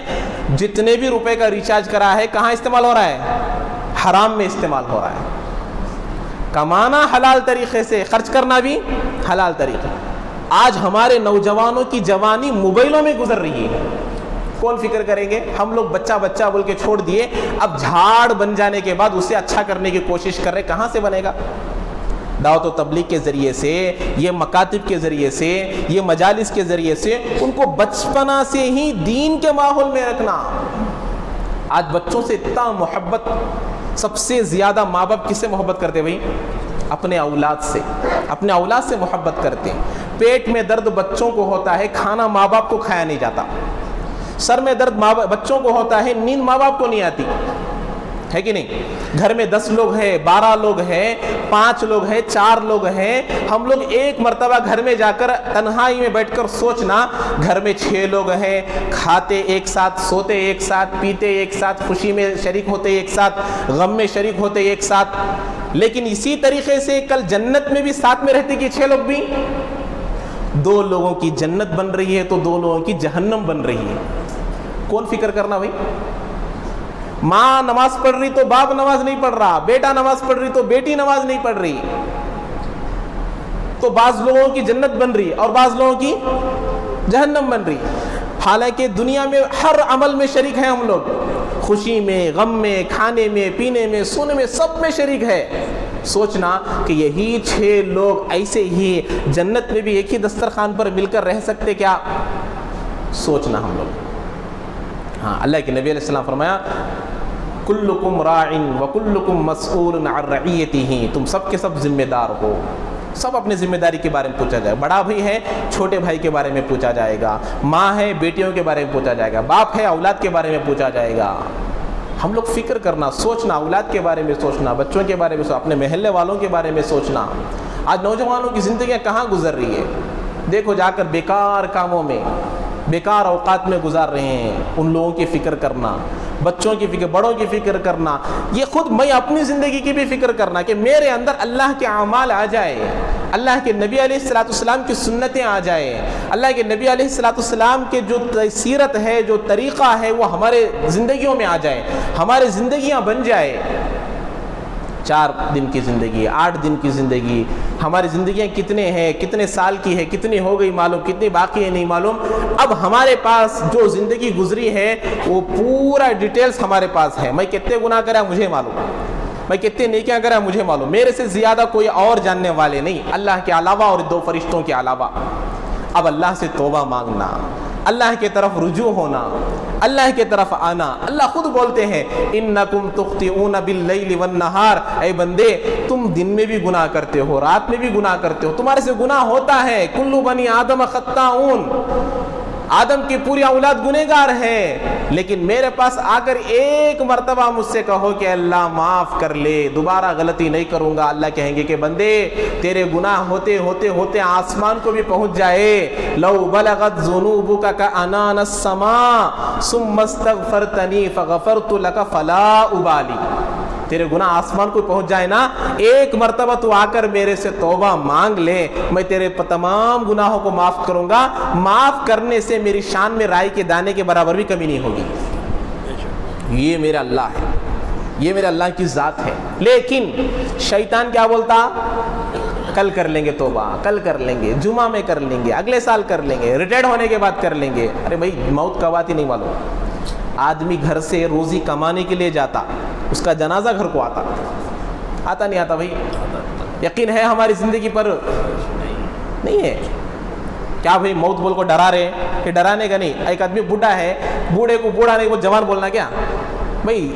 جتنے بھی روپے کا ریچارج کرا ہے کہاں استعمال ہو رہا ہے؟ حرام میں استعمال ہو رہا ہے۔ کمانا حلال طریقے سے، خرچ کرنا بھی حلال طریقے۔ آج ہمارے نوجوانوں کی جوانی موبائلوں میں گزر رہی ہے، کون فکر کریں گے؟ ہم لوگ بچہ بچہ بول کے چھوڑ دیے، اب جھاڑ بن جانے کے بعد اسے اچھا کرنے کی کوشش کر رہے، کہاں سے بنے گا؟ دعوت و تبلیغ کے ذریعے سے، یہ مکاتب کے ذریعے سے، یہ مجالس کے ذریعے سے ان کو بچپنا سے ہی دین کے ماحول میں رکھنا۔ آج بچوں سے اتنا محبت، سب سے زیادہ ماں باپ کس سے محبت کرتے بھائی؟ اپنے اولاد سے، اپنے اولاد سے محبت کرتے ہیں۔ پیٹ میں درد بچوں کو ہوتا ہے، کھانا ماں باپ کو کھایا نہیں جاتا۔ سر میں درد بچوں کو ہوتا ہے، نیند ماں باپ کو نہیں آتی، ہے کہ نہیں؟ گھر میں 10 لوگ ہیں، 12 لوگ ہیں، 5 لوگ ہیں، 4 لوگ ہیں، ہم لوگ ایک مرتبہ گھر میں جا کر تنہائی میں بیٹھ کر سوچنا، گھر میں 6 لوگ ہیں، کھاتے ایک ساتھ، سوتے ایک ساتھ، پیتے ایک ساتھ، خوشی میں شریک ہوتے ایک ساتھ، غم میں شریک ہوتے ایک ساتھ، لیکن اسی طریقے سے کل جنت میں بھی ساتھ میں رہتے کہ 6 لوگ بھی، 2 لوگوں کی جنت بن رہی ہے تو 2 لوگوں کی جہنم بن رہی ہے۔ کون فکر کرنا بھائی؟ ماں نماز پڑھ رہی تو باپ نماز نہیں پڑھ رہا، بیٹا نماز پڑھ رہی تو بیٹی نماز نہیں پڑھ رہی، تو بعض لوگوں کی جنت بن رہی اور بعض لوگوں کی جہنم بن رہی۔ حالانکہ دنیا میں ہر عمل میں شریک ہیں ہم لوگ، خوشی میں، غم میں، کھانے میں، پینے میں، سونے میں، سب میں شریک ہے۔ سوچنا کہ یہی 6 لوگ ایسے ہی جنت میں بھی ایک ہی دسترخوان پر مل کر رہ سکتے کیا؟ سوچنا ہم لوگ۔ ہاں، اللہ کے نبی علیہ السلام فرمایا کلکم راع وکلکم مسئول عن رعیتہ، تم سب کے سب ذمہ دار ہو، سب اپنے ذمہ داری کے بارے میں پوچھا جائے گا۔ بڑا بھائی ہے، چھوٹے بھائی کے بارے میں پوچھا جائے گا، ماں ہے، بیٹیوں کے بارے میں پوچھا جائے گا، باپ ہے، اولاد کے بارے میں پوچھا جائے گا۔ ہم لوگ فکر کرنا، سوچنا، اولاد کے بارے میں سوچنا، بچوں کے بارے میں سوچنا، اپنے محلے والوں کے بارے میں سوچنا۔ آج نوجوانوں کی زندگیاں کہاں گزر رہی ہے؟ دیکھو جا کر بیکار کاموں میں، بیکار اوقات میں گزار رہے ہیں۔ ان لوگوں کی فکر کرنا، بچوں کی فکر، بڑوں کی فکر کرنا، یہ خود میں اپنی زندگی کی بھی فکر کرنا کہ میرے اندر اللہ کے اعمال آ جائے، اللہ کے نبی علیہ الصلوۃ والسلام کی سنتیں آ جائے، اللہ کے نبی علیہ الصلوۃ والسلام کے جو سیرت ہے، جو طریقہ ہے، وہ ہمارے زندگیوں میں آ جائے، ہماری زندگیاں بن جائے۔ 4 دن کی زندگی، 8 دن کی زندگی، ہماری زندگیاں کتنے ہیں، کتنے سال کی ہے، کتنی ہو گئی معلوم، کتنی باقی ہے نہیں معلوم۔ اب ہمارے پاس جو زندگی گزری ہے وہ پورا ڈیٹیلز ہمارے پاس ہے۔ میں کتنے گناہ کرا مجھے معلوم، میں کتنے نیکیاں کرا مجھے معلوم، میرے سے زیادہ کوئی اور جاننے والے نہیں، اللہ کے علاوہ اور 2 فرشتوں کے علاوہ۔ اب اللہ سے توبہ مانگنا، اللہ کی طرف رجوع ہونا، اللہ کی طرف آنا۔ اللہ خود بولتے ہیں انکم تخطئون باللیل والنہار، اے بندے تم دن میں بھی گناہ کرتے ہو، رات میں بھی گناہ کرتے ہو، تمہارے سے گناہ ہوتا ہے۔ کل بنی آدم خطاؤن، آدم کی پوری اولاد گنہگار ہے، لیکن میرے پاس آ کر ایک مرتبہ مجھ سے کہو کہ اللہ معاف کر لے، دوبارہ غلطی نہیں کروں گا۔ اللہ کہیں گے کہ بندے تیرے گناہ ہوتے ہوتے ہوتے آسمان کو بھی پہنچ جائے، لو بلغت ذنوبک کعنان السماء ثم استغفرتنی فغفرت لک فلا ابالی، تیرے گناہ آسمان کو پہنچ جائے نا، ایک مرتبہ تو آ کر میرے سے توبہ مانگ لے، میں تیرے تمام گناہوں کو معاف کروں گا۔ معاف کرنے سے میری شان میں رائی کے دانے کے برابر بھی کمی نہیں ہوگی۔ یہ میرا اللہ ہے، یہ میرے اللہ کی ذات ہے۔ لیکن شیطان کیا بولتا؟ کل کر لیں گے توبہ، کل کر لیں گے، جمعہ میں کر لیں گے، اگلے سال کر لیں گے، ریٹائرڈ ہونے کے بعد کر لیں گے۔ ارے بھائی موت کا بات ہی نہیں معلوم۔ آدمی گھر سے روزی کمانے کے لیے جاتا، اس کا جنازہ گھر کو آتا نہیں آتا بھائی؟ یقین ہے ہماری زندگی پر؟ نہیں ہے۔ کیا بھائی موت بول کو ڈرا رہے ہیں کہ ڈرانے کا نہیں؟ ایک آدمی بوڑھا ہے، بوڑھے کو بوڑھا نہیں وہ جوان بولنا کیا بھائی؟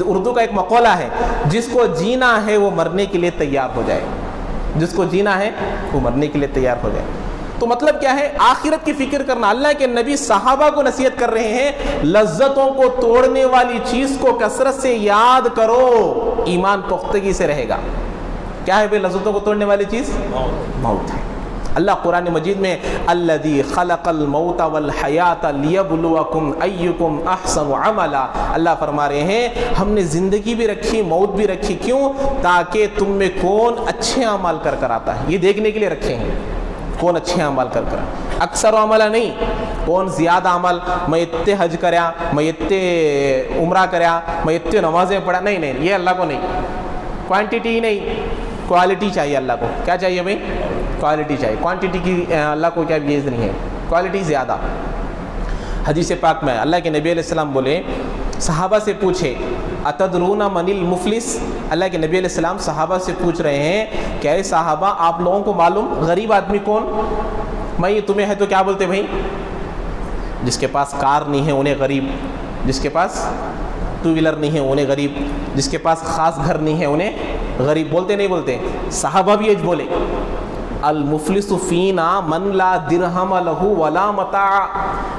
اردو کا ایک مقولہ ہے، جس کو جینا ہے وہ مرنے کے لیے تیار ہو جائے، جس کو جینا ہے وہ مرنے کے لیے تیار ہو جائے۔ تو مطلب کیا ہے؟ آخرت کی فکر کرنا۔ اللہ کے نبی صحابہ کو نصیحت کر رہے ہیں لذتوں کو توڑنے والی چیز کو کثرت سے یاد کرو، ایمان پختگی سے رہے گا۔ کیا ہے بھائی لذتوں کو توڑنے والی چیز؟ موت ہے۔ اللہ قرآن مجید میں الذی خلق الموت والحیات لیبلوکم ایکم احسن عملا، اللہ فرما رہے ہیں ہم نے زندگی بھی رکھی، موت بھی رکھی، کیوں؟ تاکہ تم میں کون اچھے اعمال کر کر آتا ہے، یہ دیکھنے کے لیے رکھے ہیں کون اچھے عمل کر کر، اکثر عملہ نہیں، کون زیادہ عمل، میں اتنے حج کریا، میں اتنے عمرہ کریا، میں اتنے نمازیں پڑھا، نہیں نہیں، یہ اللہ کو نہیں۔ کوانٹیٹی نہیں، کوالٹی چاہیے اللہ کو۔ کیا چاہیے بھائی؟ کوالٹی چاہیے۔ کوانٹیٹی کی اللہ کو کیا بیز نہیں ہے، کوالٹی زیادہ۔ حدیث پاک میں اللہ کے نبی علیہ السلام بولے، صحابہ سے پوچھے اتدرون من المفلس، اللہ کے نبی علیہ السلام صحابہ سے پوچھ رہے ہیں کہ اے صحابہ آپ لوگوں کو معلوم غریب آدمی کون؟ میں تمہیں ہے تو کیا بولتے بھائی؟ جس کے پاس کار نہیں ہے انہیں غریب، جس کے پاس ٹو ویلر نہیں ہے انہیں غریب، جس کے پاس خاص گھر نہیں ہے انہیں غریب بولتے نہیں بولتے؟ صحابہ بھی یہ بولے المفلس فینا من لا درہم لہ ولا متاع،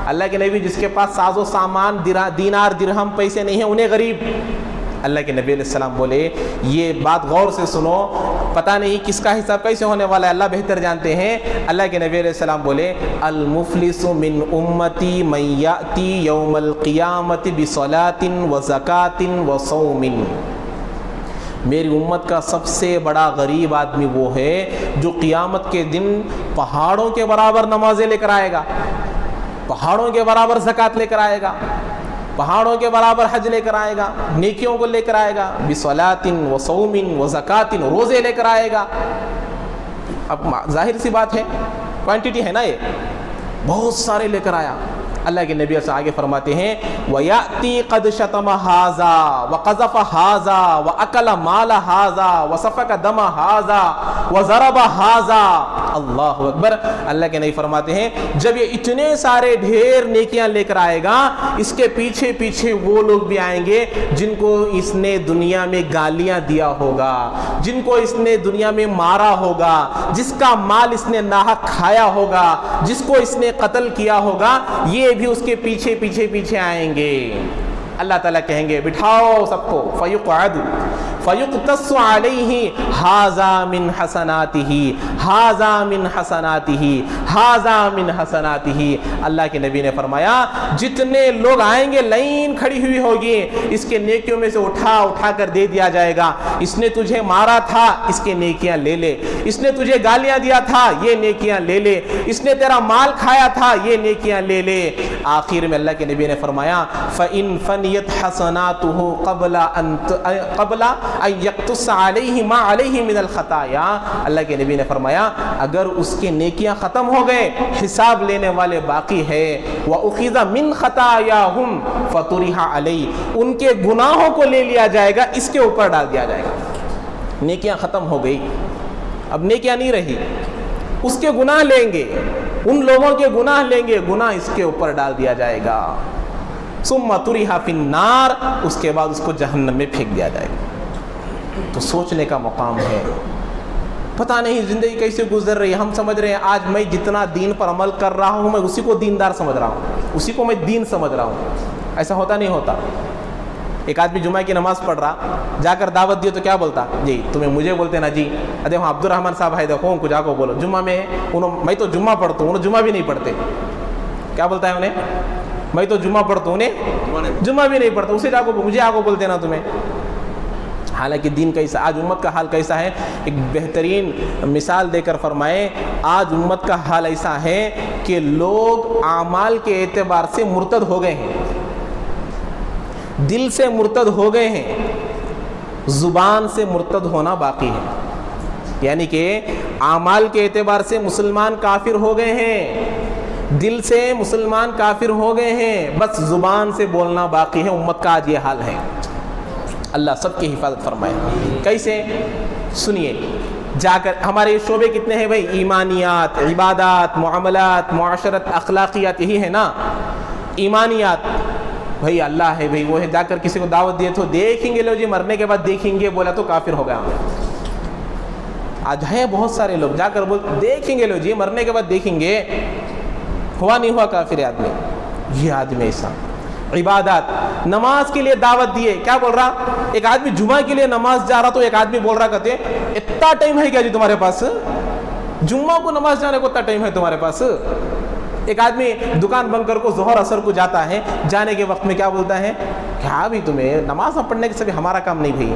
اللہ کے نبی جس کے پاس ساز و سامان دینار درہم پیسے نہیں ہیں انہیں غریب۔ اللہ کے نبی علیہ السلام بولے یہ بات غور سے سنو، پتہ نہیں کس کا حساب کیسے ہونے والا ہے، اللہ بہتر جانتے ہیں۔ اللہ کے نبی علیہ السلام بولے المفلس من امتی من یاتی یوم القیامت بصلاۃ وزکاۃ وصوم، میری امت کا سب سے بڑا غریب آدمی وہ ہے جو قیامت کے دن پہاڑوں کے برابر نمازیں لے کر آئے گا، پہاڑوں کے برابر زکوٰۃ لے کر آئے گا، پہاڑوں کے برابر حج لے کر آئے گا، نیکیوں کو لے کر آئے گا، بصلاۃ وصوم وزکاۃ، روزے لے کر آئے گا۔ اب ظاہر سی بات ہے، کوانٹٹی ہے نا، یہ بہت سارے لے کر آیا۔ اللہ کے نبی سے آگے فرماتے ہیں وَيَأْتِي قَدْ شَتَمَ هَذَا وَقَذَفَ هَذَا وَأَكَلَ مَالَ هَذَا وَسَفَكَ دَمَ هَذَا وَضَرَبَ هَذَا، اللہ اکبر۔ اللہ کے نبی فرماتے ہیں جب یہ اتنے سارے ڈھیر نیکیاں لے کر آئے گا، اس کے پیچھے پیچھے وہ لوگ بھی آئیں گے جن کو اس نے دنیا میں گالیاں دیا ہوگا، جن کو اس نے دنیا میں مارا ہوگا، جس کا مال اس نے ناحق کھایا ہوگا، جس کو اس نے قتل کیا ہوگا، یہ بھی اس کے پیچھے پیچھے پیچھے آئیں گے۔ اللہ تعالیٰ کہیں گے بٹھاؤ سب کو، فیقعد فیقتص علیہ ھذا من حسناتہ ھذا من حسناتہ ھذا من حسناتہ۔ اللہ کے نبی نے فرمایا جتنے لوگ آئیں گے لائن کھڑی ہوئی ہوگی، اس کے نیکیوں میں سے اٹھا اٹھا کر دے دیا جائے گا۔ اس نے تجھے مارا تھا، اس کے نیکیاں لے لے، اس نے تجھے گالیاں دیا تھا، یہ نیکیاں لے لے، اس نے تیرا مال کھایا تھا، یہ نیکیاں لے لے۔ آخر میں اللہ کے نبی نے فرمایا فَإِن فَنِيَتْ حَسَنَاتُهُ قَبْلَ أَن يَقْتُصَّ عَلَيْهِ مَا عَلَيْهِ مِنَ الْخَطَايَا، اللہ کے نبی نے فرمایا اگر اس کے نیکیاں ختم ہو گئے، حساب لینے والے باقی ہے، وَأُخِذَ مِنْ خَطَايَاهُمْ فَطُرِحَ عَلَيْهِ، ان کے گناہوں کو لے لیا جائے گا، اس کے اوپر ڈال دیا جائے گا۔ نیکیاں ختم ہو گئی، اب نیکیاں نہیں رہی، اس کے گناہ لیں گے، ان لوگوں کے گناہ لیں گے، گناہ اس کے اوپر ڈال دیا جائے گا۔ ثم طرح فی النار، اس کے بعد اس کو جہنم میں پھینک دیا جائے گا۔ تو سوچنے کا مقام ہے، پتہ نہیں زندگی کیسے گزر رہی ہے۔ ہم سمجھ رہے ہیں آج میں جتنا دین پر عمل کر رہا ہوں میں اسی کو دیندار سمجھ رہا ہوں، اسی کو میں دین سمجھ رہا ہوں۔ ایسا ہوتا نہیں ہوتا۔ ایک آدمی جمعہ کی نماز پڑھ رہا، جا کر دعوت دی تو کیا بولتا؟ جی تمہیں مجھے بولتے نا جی، دیکھو عبد الرحمن صاحب ہے، دیکھو ان کو جا کو بولو جمعہ میں، میں تو جمعہ پڑھتا ہوں، انہوں جمعہ بھی نہیں پڑھتے۔ کیا بولتا ہے انہیں؟ میں تو جمعہ پڑھتا ہوں، انہیں جمعہ بھی نہیں پڑھتا، اسے جا کو مجھے آ کو بولتے نا تمہیں۔ حالانکہ دین کیسا، آج امت کا حال کیسا ہے؟ ایک بہترین مثال دے کر فرمائے، آج امت کا حال ایسا ہے کہ لوگ اعمال کے اعتبار سے مرتد ہو گئے ہیں، دل سے مرتد ہو گئے ہیں، زبان سے مرتد ہونا باقی ہے۔ یعنی کہ اعمال کے اعتبار سے مسلمان کافر ہو گئے ہیں، دل سے مسلمان کافر ہو گئے ہیں، بس زبان سے بولنا باقی ہے۔ امت کا آج یہ حال ہے۔ اللہ سب کی حفاظت فرمائے۔ کیسے؟ سنیے، جا کر ہمارے شعبے کتنے ہیں بھائی؟ ایمانیات، عبادات، معاملات، معاشرت، اخلاقیات، یہی ہے نا۔ ایمانیات بھائی اللہ ہے، بھائی وہ ہے، جا کر کسی کو دعوت دیے تو دیکھیں گے، لو جی مرنے کے بعد دیکھیں گے، بولا تو کافر ہو گیا۔ آج ہے بہت سارے لوگ جا کر بول دیکھیں گے، لو جی مرنے کے بعد دیکھیں گے، ہوا نہیں ہوا کافر آدمی۔ یہ آدمی ایسا۔ عبادات، نماز کے لیے دعوت دیے، کیا بول رہا؟ ایک آدمی جمعہ کے لیے نماز جا رہا تو ایک آدمی بول رہا کہتے اتنا ٹائم ہے کیا جی تمہارے پاس؟ جمعہ کو نماز جانے کو اتنا ٹائم ہے تمہارے پاس؟ ایک آدمی دکان بند کر کو ظہر اثر کو جاتا ہے، جانے کے وقت میں کیا بولتا ہے؟ کیا بھی تمہیں نماز نہ پڑھنے کے سبھی ہمارا کام نہیں بھائی،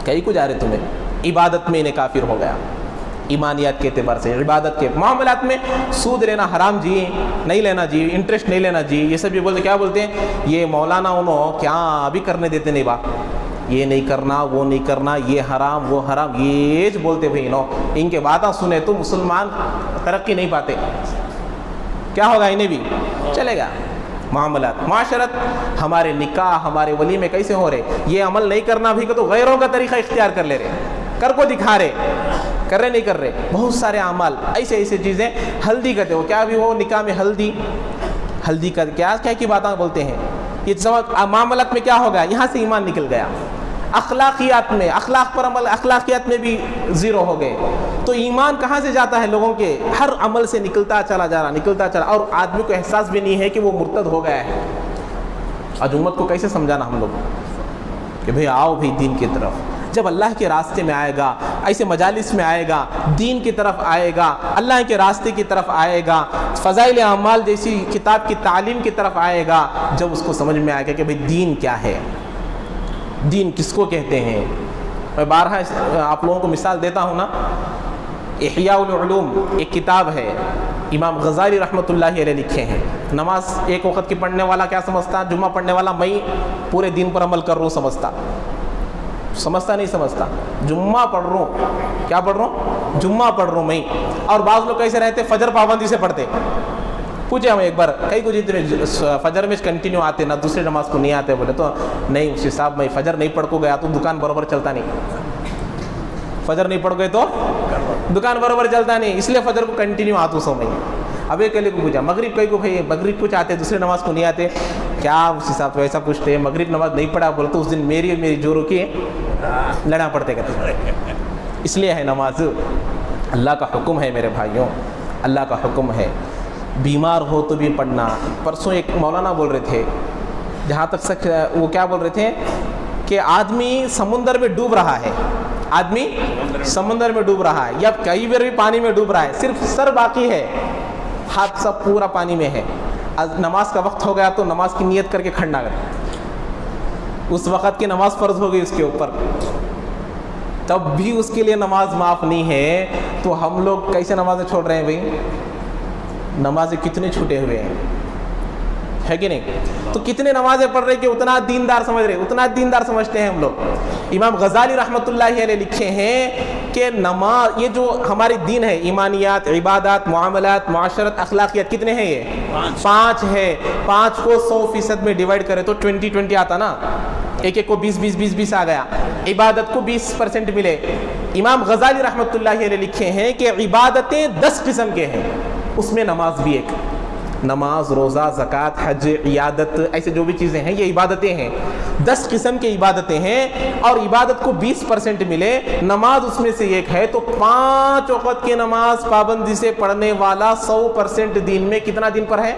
کہیں کو جا رہے تمہیں؟ عبادت میں انہیں کافر ہو گیا۔ ایمانیات کے اعتبار سے، عبادت کے معاملات میں سود لینا حرام جی، نہیں لینا جی، انٹرسٹ نہیں لینا جی، یہ سب یہ بولتے، کیا بولتے ہیں؟ یہ مولانا انہوں کیا ابھی کرنے دیتے نہیں با، یہ نہیں کرنا، وہ نہیں کرنا، یہ حرام وہ حرام، یہ بولتے بھائی نو، ان کے باتیں سنے تو مسلمان ترقی نہیں پاتے۔ کیا ہوگا؟ انہیں بھی چلے گا، معاملات معاشرت ہمارے نکاح ہمارے ولیمے کیسے ہو رہے, یہ عمل نہیں کرنا بھی کہ تو غیروں کا طریقہ اختیار کر لے رہے, کر کو دکھا رہے, کر رہے نہیں کر رہے. بہت سارے اعمال ایسے چیزیں, ہلدی کہتے وہ کیا بھی وہ نکاح میں ہلدی کا کیا کی باتیں بولتے ہیں, یہ سب معاملات میں کیا ہوگا, یہاں سے ایمان نکل گیا. اخلاقیات میں اخلاق پر عمل, اخلاقیات میں بھی زیرو ہو گئے. تو ایمان کہاں سے جاتا ہے لوگوں کے, ہر عمل سے نکلتا چلا جا رہا, اور آدمی کو احساس بھی نہیں ہے کہ وہ مرتد ہو گیا ہے. آج امت کو کیسے سمجھانا ہم لوگ کہ بھئی آؤ بھئی دین کی طرف. جب اللہ کے راستے میں آئے گا, ایسے مجالس میں آئے گا, دین کی طرف آئے گا, اللہ کے راستے کی طرف آئے گا, فضائل اعمال جیسی کتاب کی تعلیم کی طرف آئے گا, جب اس کو سمجھ میں آئے گا کہ بھئی دین کیا ہے, دین کس کو کہتے ہیں. میں بارہا آپ لوگوں کو مثال دیتا ہوں نا. احیاء العلوم ایک کتاب ہے, امام غزالی رحمۃ اللہ علیہ لکھے ہیں. نماز ایک وقت کی پڑھنے والا کیا سمجھتا, جمعہ پڑھنے والا میں پورے دین پر عمل کر رہا ہوں, سمجھتا نہیں سمجھتا. جمعہ پڑھ رہا ہوں, کیا پڑھ رہا ہوں, جمعہ پڑھ رہا ہوں میں. اور بعض لوگ کیسے رہتے, فجر پابندی سے پڑھتے. پوچھے ہم ایک بار کئی کو جتنے فجر میں کنٹینیو آتے نا, دوسری نماز کو نہیں آتے. بولے تو نہیں مفتی صاحب میں فجر نہیں پڑھ کو گیا تو دکان برابر چلتا نہیں, فجر نہیں پڑھ گئے تو دکان برابر چلتا نہیں, اس لیے فجر کو کنٹینیو آتا سو میں. اب ایک کلی کو پوچھا مغرب, کئی کو بھائی مغرب کچھ آتے دوسری نماز کو نہیں آتے, کیا مفتی صاحب تو ایسا پوچھتے, مغرب نماز نہیں پڑھا بولے تو اس دن میری جو رکی لڑا پڑتے کہتے. اس لیے ہے نماز اللہ کا حکم ہے میرے بھائیوں, اللہ کا حکم ہے. بیمار ہو تو بھی پڑھنا. پرسوں ایک مولانا بول رہے تھے, جہاں تک وہ کیا بول رہے تھے کہ آدمی سمندر میں ڈوب رہا ہے, آدمی سمندر میں ڈوب رہا ہے یا کئی بار بھی پانی میں ڈوب رہا ہے, صرف سر باقی ہے, ہاتھ سب پورا پانی میں ہے. نماز کا وقت ہو گیا تو نماز کی نیت کر کے کھڑنا کر, اس وقت کی نماز فرض ہو گئی اس کے اوپر, تب بھی اس کے لیے نماز معاف نہیں ہے. تو ہم لوگ کیسے نمازیں چھوڑ رہے ہیں بھائی, نمازیں کتنے چھوٹے ہوئے ہیں, ہے کہ نہیں. تو کتنے نمازیں پڑھ رہے کہ اتنا دیندار سمجھ رہے, اتنا دیندار سمجھتے ہیں ہم لوگ. امام غزالی رحمۃ اللہ علیہ لکھے ہیں کہ نماز یہ جو ہماری دین ہے, ایمانیات, عبادات, معاملات, معاشرت, اخلاقیات, کتنے ہیں یہ 5 ہے. 5 کو 100% میں ڈیوائڈ کرے تو 20-20 آتا نا, ایک کو 20 آ گیا. عبادت کو 20% ملے. امام غزالی رحمۃ اللہ علیہ لکھے ہیں کہ عبادتیں 10 قسم کے ہیں, اس میں نماز بھی ایک. نماز, روزہ, زکوٰۃ, حج, عیادت, ایسے جو بھی چیزیں ہیں یہ عبادتیں ہیں. 10 قسم کی عبادتیں ہیں, اور عبادت کو 20% ملے, نماز اس میں سے ایک ہے. تو 5 وقت کی نماز پابندی سے پڑھنے والا 100% دین میں کتنا دین پر ہے,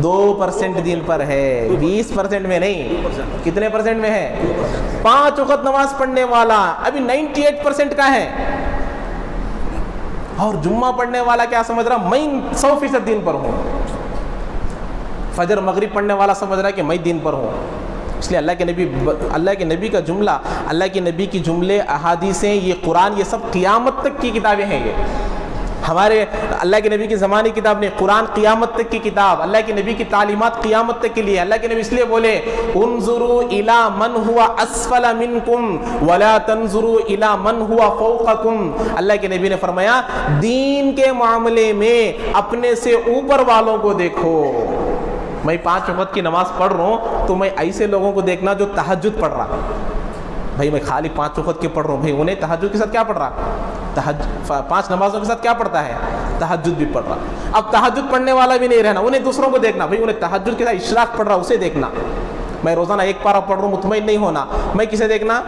2% دین پر ہے, 20% میں نہیں. کتنے پرسنٹ میں ہے, 5 وقت نماز پڑھنے والا ابھی 98% کا ہے. اور جمعہ پڑھنے والا کیا سمجھ رہا, میں 100% دین پر ہوں. فجر مغرب پڑھنے والا سمجھ رہا کہ میں دین پر ہوں. اس لیے اللہ کے نبی کا جملہ, اللہ کے نبی کی جملے, احادیثیں, یہ قرآن, یہ سب قیامت تک کی کتابیں ہیں. یہ ہمارے اللہ کے نبی کی زمانے کی کتاب نہیں, قرآن قیامت تک کی کتاب. اللہ کے نبی کی تعلیمات قیامت تک کے لیے. اللہ کے نبی اس لیے بولے انظروا الی من هو اسفل منکم ولا تنظروا الی من هو فوقکم. اللہ کے نبی نے فرمایا دین کے معاملے میں اپنے سے اوپر والوں کو دیکھو. میں 5 وقت کی نماز پڑھ رہا ہوں تو میں ایسے لوگوں کو دیکھنا جو تہجد پڑھ رہا. بھائی میں خالی 5 وقت کے پڑھ رہا ہوں, بھائی انہیں تہجد کے ساتھ کیا پڑھ رہا, 5 نمازوں کے ساتھ کیا پڑھتا ہے, تہجد بھی پڑھ رہا. اب تہجد پڑھنے والا بھی نہیں رہنا, انہیں دوسروں کو دیکھنا. بھائی انہیں تہجد کے ساتھ اشراق پڑھ رہا, اسے دیکھنا. میں روزانہ 1 پارہ پڑھ رہا ہوں, مطمئن نہیں ہونا. میں کسے دیکھنا,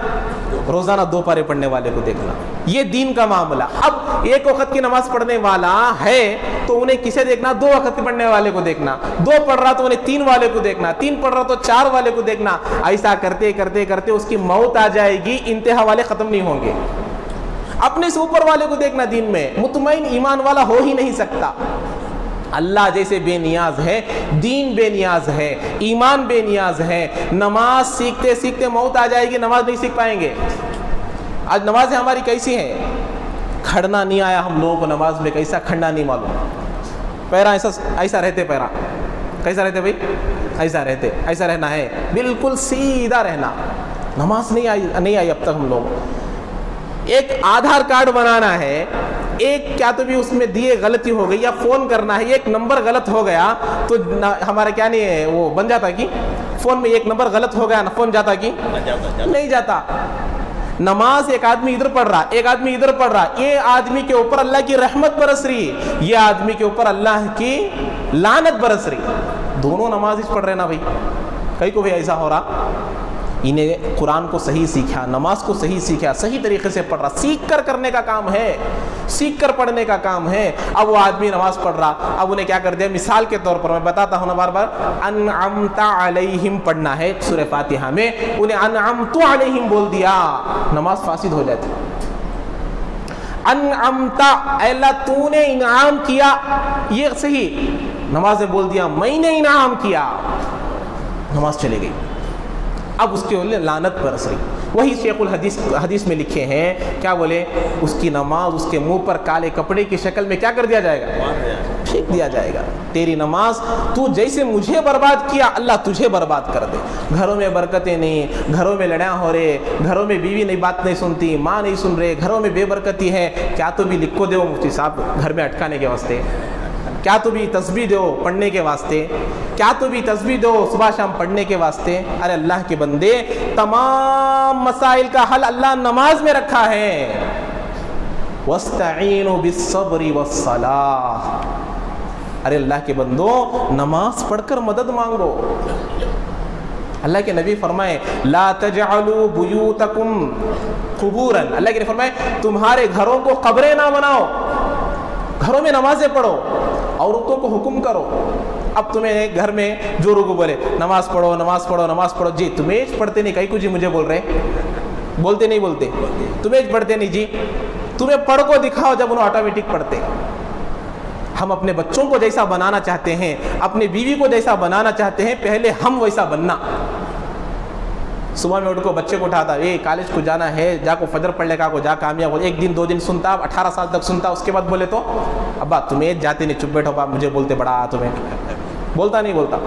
روزانہ 2 پارے پڑھنے والے کو دیکھنا. یہ دین کا معاملہ. اب 1 وقت کی نماز پڑھنے والا ہے تو انہیں کسے دیکھنا, 2 وقت کے پڑھنے والے کو دیکھنا. 2 پڑھ رہا تو انہیں 3 والے کو دیکھنا. 3 پڑھ رہا تو 4 والے کو دیکھنا. ایسا کرتے کرتے کرتے اس کی موت آ جائے گی, انتہا والے ختم نہیں ہوں گے. اپنے سے اوپر والے کو دیکھنا. دین میں مطمئن ایمان والا ہو ہی نہیں سکتا. اللہ جیسے بے نیاز ہے, دین بے نیاز ہے, ایمان بے نیاز ہے. نماز سیکھتے سیکھتے موت آ جائے گی, نماز نہیں سیکھ پائیں گے. آج نمازیں ہماری کیسی ہیں, کھڑنا نہیں آیا ہم لوگوں کو نماز میں, کیسا کھڑنا نہیں معلوم. پیرا ایسا رہتے, پیرا کیسا رہتے بھائی, ایسا رہتے, ایسا رہنا ہے, بالکل سیدھا رہنا. نماز نہیں آئی اب تک ہم لوگ. ایک آدھار کارڈ بنانا ہے، ایک کیا تو بھی اس میں دیے غلطی ہو گئی یا فون کرنا ہے، ایک نمبر غلط ہو گیا تو ہمارا کیا نہیں ہے وہ بن جاتا کہ فون میں ایک نمبر غلط ہو گیا نا فون جاتا کہ نہیں جاتا. نماز ایک آدمی ادھر پڑھ رہا، ایک آدمی ادھر پڑھ رہا، یہ آدمی کے اوپر اللہ کی رحمت برس رہی، یہ آدمی کے اوپر اللہ کی لعنت برس رہی. دونوں نماز پڑھ رہے نا بھائی. کئی کو بھی ایسا ہو رہا، انہیں قرآن کو صحیح سیکھا، نماز کو صحیح سیکھا، صحیح طریقے سے پڑھ رہا، سیکھ کر کرنے کا کام ہے، سیکھ کر پڑھنے کا کام ہے. اب وہ آدمی نماز پڑھ رہا، اب انہیں کیا کر دیا، مثال کے طور پر میں بتاتا ہوں نا بار بار، انعمت علیہم پڑھنا ہے سورہ فاتحہ میں، انہیں انعمت علیہم بول دیا، نماز فاسد ہو جاتی. انعمت، اے اللہ تو نے انعام کیا، یہ صحیح، نماز میں بول دیا میں نے انعام کیا، نماز چلے گئی. اب اس کے لیے لعنت برس رہی. وہی شیخ الحدیث میں لکھے ہیں، کیا بولے، اس کی نماز اس کے منہ پر کالے کپڑے کی شکل میں کیا کر دیا جائے گا، پھینک دیا جائے گا. تیری نماز تو جیسے مجھے برباد کیا اللہ تجھے برباد کر دے. گھروں میں برکتیں نہیں، گھروں میں لڑائیاں ہو رہے، گھروں میں بیوی نہیں بات نہیں سنتی، ماں نہیں سن رہے، گھروں میں بے برکتی ہے. کیا تو بھی لکھو دے مفتی صاحب گھر میں اٹکانے کے واسطے، کیا تو بھی تسبیح دو پڑھنے کے واسطے، کیا تو بھی تسبیح دو صبح شام پڑھنے کے واسطے. ارے اللہ کے بندے، تمام مسائل کا حل اللہ نماز میں رکھا ہے. وَاسْتَعِينُوا بِالصَّبْرِ وَالصَّلَاةِ. ارے اللہ کے بندو، نماز پڑھ کر مدد مانگو. اللہ کے نبی فرمائے لا تجعلوا بیوتکم قبورا، اللہ کے نبی فرمائے تمہارے گھروں کو قبریں نہ بناؤ، گھروں میں نمازیں پڑھو، عورتوں کو حکم کرو. اب تمہیں گھر میں جو رگو بولے نماز پڑھو نماز پڑھو نماز پڑھو، جی تمہیں پڑھتے نہیں، کئی کو جی مجھے بول رہے، بولتے نہیں بولتے، تمہیں پڑھتے نہیں جی، تمہیں پڑھ کو دکھاؤ جب انہوں آٹومیٹک پڑھتے. ہم اپنے بچوں کو جیسا بنانا چاہتے ہیں، اپنی بیوی کو جیسا بنانا چاہتے ہیں، پہلے ہم ویسا بننا. صبح میں اٹھ کو بچے کو اٹھاتا، کالج کو جانا ہے، جا کو فجر پڑھ لے کا کو جا کامیاب ہو. ایک دن دو دن سنتا، 18 سال تک سنتا، اس کے بعد بولے تو ابا تمہیں جاتے نہیں، چپ بیٹھو، مجھے بولتے بڑا، تمہیں بولتا نہیں بولتا.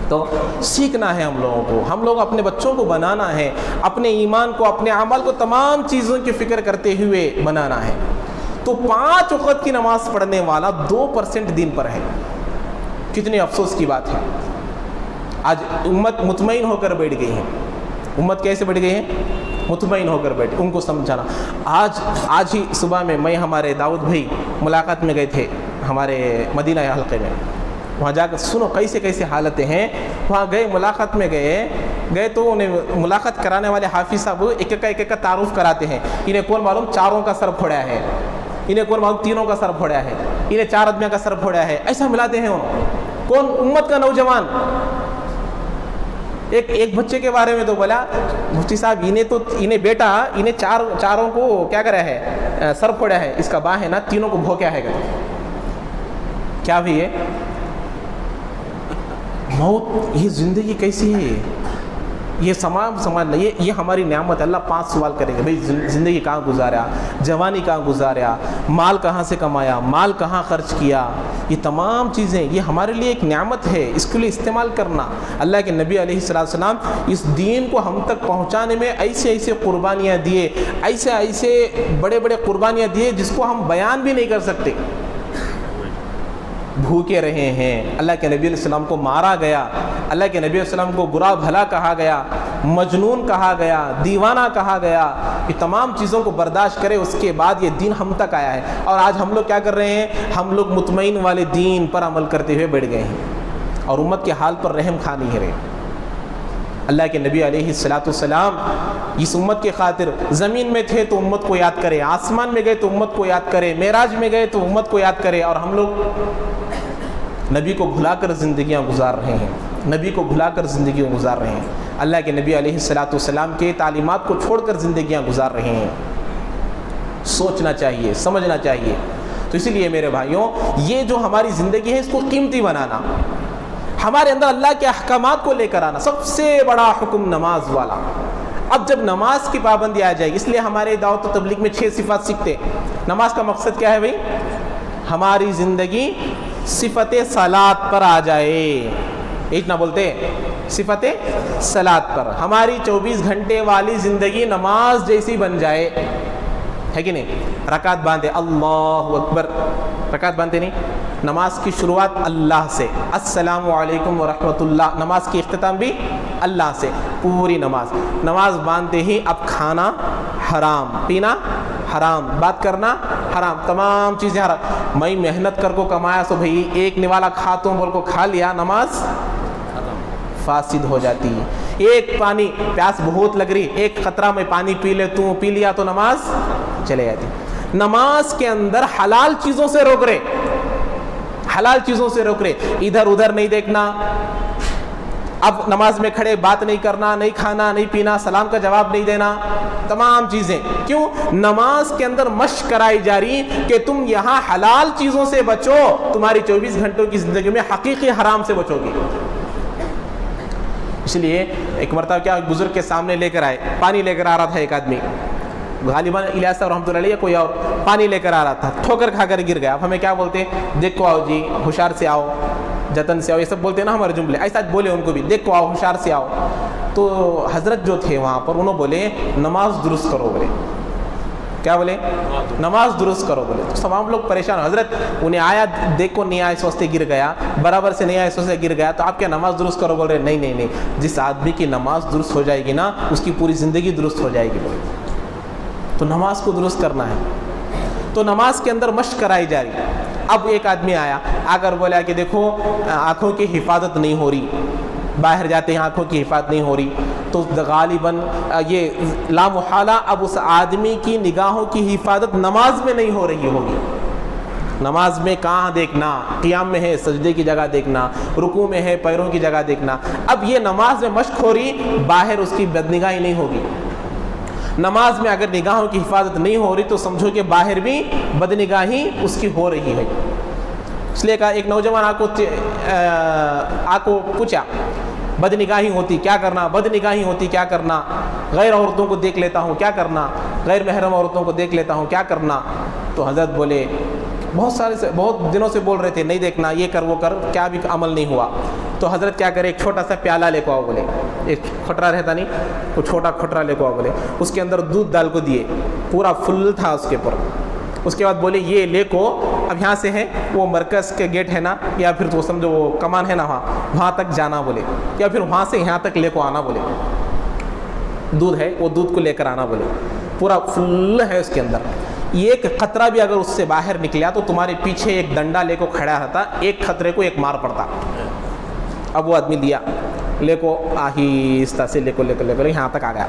تو سیکھنا ہے ہم لوگوں کو، ہم لوگ اپنے بچوں کو بنانا ہے، اپنے ایمان کو اپنے اعمال کو تمام چیزوں کی فکر کرتے ہوئے بنانا ہے. تو 5 وقت کی نماز پڑھنے والا 2% دین پر ہے. کتنی افسوس کی بات ہے. آج امت مطمئن ہو کر بیٹھ گئی ہے. امت کیسے بیٹھ گئی ہے؟ مطمئن ہو کر بیٹھے. ان کو سمجھانا. آج ہی صبح میں ہمارے داؤد بھائی ملاقات میں گئے تھے ہمارے مدینہ حلقے میں. وہاں جا کر سنو کیسے حالتیں ہیں. وہاں گئے، ملاقات میں گئے تو انہیں ملاقات کرانے والے حافظ صاحب ایک کا تعارف کراتے ہیں. انہیں کون معلوم 4 کا سر پھوڑا ہے، انہیں کون معلوم 3 کا سر پھوڑا ہے، انہیں 4 آدمیوں کا سر پھوڑا ہے. ایسا ملاتے ہیں کون؟ امت کا نوجوان. ایک بچے کے بارے میں تو بولا مفتی صاحب انہیں بیٹا انہیں چاروں کو کیا کرا ہے، سر پھوڑا ہے، اس کا باں ہے نا 3 کو بھوکیا ہے. کیا بھی ہے موت؟ یہ زندگی کیسی ہے؟ یہ سماج نہیں، یہ ہماری نعمت. اللہ 5 سوال کرے گا، بھائی زندگی کہاں گزارا، جوانی کہاں گزارا، مال کہاں سے کمایا، مال کہاں خرچ کیا. یہ تمام چیزیں یہ ہمارے لیے ایک نعمت ہے، اس کے لیے استعمال کرنا. اللہ کے نبی علیہ السلام اس دین کو ہم تک پہنچانے میں ایسے قربانیاں دیے، ایسے بڑے قربانیاں دیے جس کو ہم بیان بھی نہیں کر سکتے. بھوکے رہے ہیں، اللہ کے نبی علیہ السلام کو مارا گیا، اللہ کے نبی علیہ السلام کو برا بھلا کہا گیا، مجنون کہا گیا، دیوانہ کہا گیا. یہ تمام چیزوں کو برداشت کرے، اس کے بعد یہ دین ہم تک آیا ہے. اور آج ہم لوگ کیا کر رہے ہیں؟ ہم لوگ مطمئن والے دین پر عمل کرتے ہوئے بیٹھ گئے ہیں اور امت کے حال پر رحم کھا نہیں رہے. اللہ کے نبی علیہ السلام اس امت کے خاطر زمین میں تھے تو امت کو یاد کرے، آسمان میں گئے تو امت کو یاد کرے، معراج میں گئے تو امت کو یاد کرے. اور ہم لوگ نبی کو بھلا کر زندگیاں گزار رہے ہیں، نبی کو بھلا کر زندگیاں گزار رہے ہیں، اللہ کے نبی علیہ السلام کے تعلیمات کو چھوڑ کر زندگیاں گزار رہے ہیں. سوچنا چاہیے، سمجھنا چاہیے. تو اسی لیے میرے بھائیوں، یہ جو ہماری زندگی ہے اس کو قیمتی بنانا، ہمارے اندر اللہ کے احکامات کو لے کر آنا. سب سے بڑا حکم نماز والا. اب جب نماز کی پابندی آ جائے گی، اس لیے ہمارے دعوت و تبلیغ میں 6 صفات سیکھتے. نماز کا مقصد کیا ہے بھائی؟ ہماری زندگی صفت صلات پر آ جائے. ایک نہ بولتے صفت صلات پر، ہماری 24 گھنٹے والی زندگی نماز جیسی بن جائے. ہے کہ نہیں؟ رکعت باندھے اللہ اکبر، رکعت باندھتے نہیں، نماز کی شروعات اللہ سے، السلام علیکم ورحمۃ اللہ، نماز کی اختتام بھی اللہ سے، پوری نماز باندھتے ہی اب کھانا حرام، پینا حرام، بات کرنا حرام، تمام چیزیں حرام۔ میں محنت کر کو کمایا سو بھئی ایک نوالا کھاتا ہوں بول کو کھا لیا، نماز فاسد ہو جاتی ہے۔ ایک پانی، پیاس بہت لگ رہی، ایک قطرہ میں پانی پی لیا تو نماز چلے جاتی۔ نماز کے اندر حلال چیزوں سے روک رہے، حلال چیزوں سے روک رہے، ادھر ادھر نہیں دیکھنا، اب نماز میں کھڑے بات نہیں کرنا، نہیں کھانا، نہیں پینا، سلام کا جواب نہیں دینا، تمام چیزیں کیوں؟ نماز کے اندر مشق کرائی جا رہی کہ تم یہاں حلال چیزوں سے بچو، تمہاری 24 گھنٹوں کی زندگی میں حقیقی حرام سے بچو گی۔ اس لیے ایک مرتبہ کیا بزرگ کے سامنے لے کر آئے، پانی لے کر آ رہا تھا ایک آدمی، غالباً الیاس صاحب رحمۃ اللہ علیہ کوئی اور، پانی لے کر آ رہا تھا، ٹھوکر کھا کر گر گیا۔ اب ہمیں کیا بولتے ہیں؟ دیکھو آؤ جی، ہوشیار سے آؤ، جتن سے آؤ، یہ سب بولتے ہیں نا ہمارے جملے، ایسا بولے ان کو بھی، دیکھو آؤ، ہوشیار سے آؤ۔ تو حضرت جو تھے وہاں پر انہوں بولے نماز درست کرو، بولے کیا بولے؟ نماز درست کرو بولے۔ تو تمام لوگ پریشان، حضرت انہیں آیا دیکھو نہیں آئے سوچتے گر گیا، برابر سے نہیں آئے سوچتے گر گیا، تو آپ کیا نماز درست کرو بول رہے؟ نہیں نہیں نہیں، جس آدمی کی نماز درست ہو جائے گی نا اس کی پوری زندگی درست ہو جائے گی بولے۔ تو نماز کو درست کرنا ہے، تو نماز کے اندر مشق کرائی جا رہی۔ اب ایک آدمی آیا آ کر بولا کہ دیکھو آنکھوں کی حفاظت نہیں ہو رہی، باہر جاتے ہیں آنکھوں کی حفاظت نہیں ہو رہی، تو غالباً یہ لامحالہ اب اس آدمی کی نگاہوں کی حفاظت نماز میں نہیں ہو رہی ہوگی۔ نماز میں کہاں دیکھنا؟ قیام میں ہے سجدے کی جگہ دیکھنا، رکوع میں ہے پیروں کی جگہ دیکھنا۔ اب یہ نماز میں مشق ہو رہی، باہر اس کی بدنگاہی نہیں ہوگی۔ نماز میں اگر نگاہوں کی حفاظت نہیں ہو رہی تو سمجھو کہ باہر بھی بدنگاہی اس کی ہو رہی ہے۔ اس لیے کہا ایک نوجوان آ کو پوچھا بدنگاہی ہوتی کیا کرنا، بدنگاہی ہوتی کیا کرنا، غیر عورتوں کو دیکھ لیتا ہوں کیا کرنا، غیر محرم عورتوں کو دیکھ لیتا ہوں کیا کرنا۔ تو حضرت بولے بہت دنوں سے بول رہے تھے نہیں دیکھنا، یہ کر وہ کر، کیا بھی عمل نہیں ہوا۔ تو حضرت کیا کرے، ایک چھوٹا سا پیالہ لے کو آؤ بولے، ایک کھٹرا رہتا نہیں وہ چھوٹا کھٹرا لے کو آؤ بولے، اس کے اندر دودھ ڈال کو دیے، پورا فل تھا اس کے اوپر۔ اس کے بعد بولے یہ لے کو اب یہاں سے ہے وہ مرکز کے گیٹ ہے نا، یا پھر تو سمجھو وہ کمان ہے نا وہاں تک جانا بولے، یا پھر وہاں سے یہاں تک لے کو آنا بولے، دودھ ہے وہ دودھ کو لے کر آنا بولے، پورا فل ہے اس کے اندر۔ ایک خطرہ بھی اگر اس سے باہر نکلیا تو تمہارے پیچھے ایک ڈنڈا لے کو کھڑا رہتا، ایک خطرے کو ایک مار پڑتا۔ اب وہ آدمی دیا لے کو، آہستہ سے لے کو یہاں تک آ گیا۔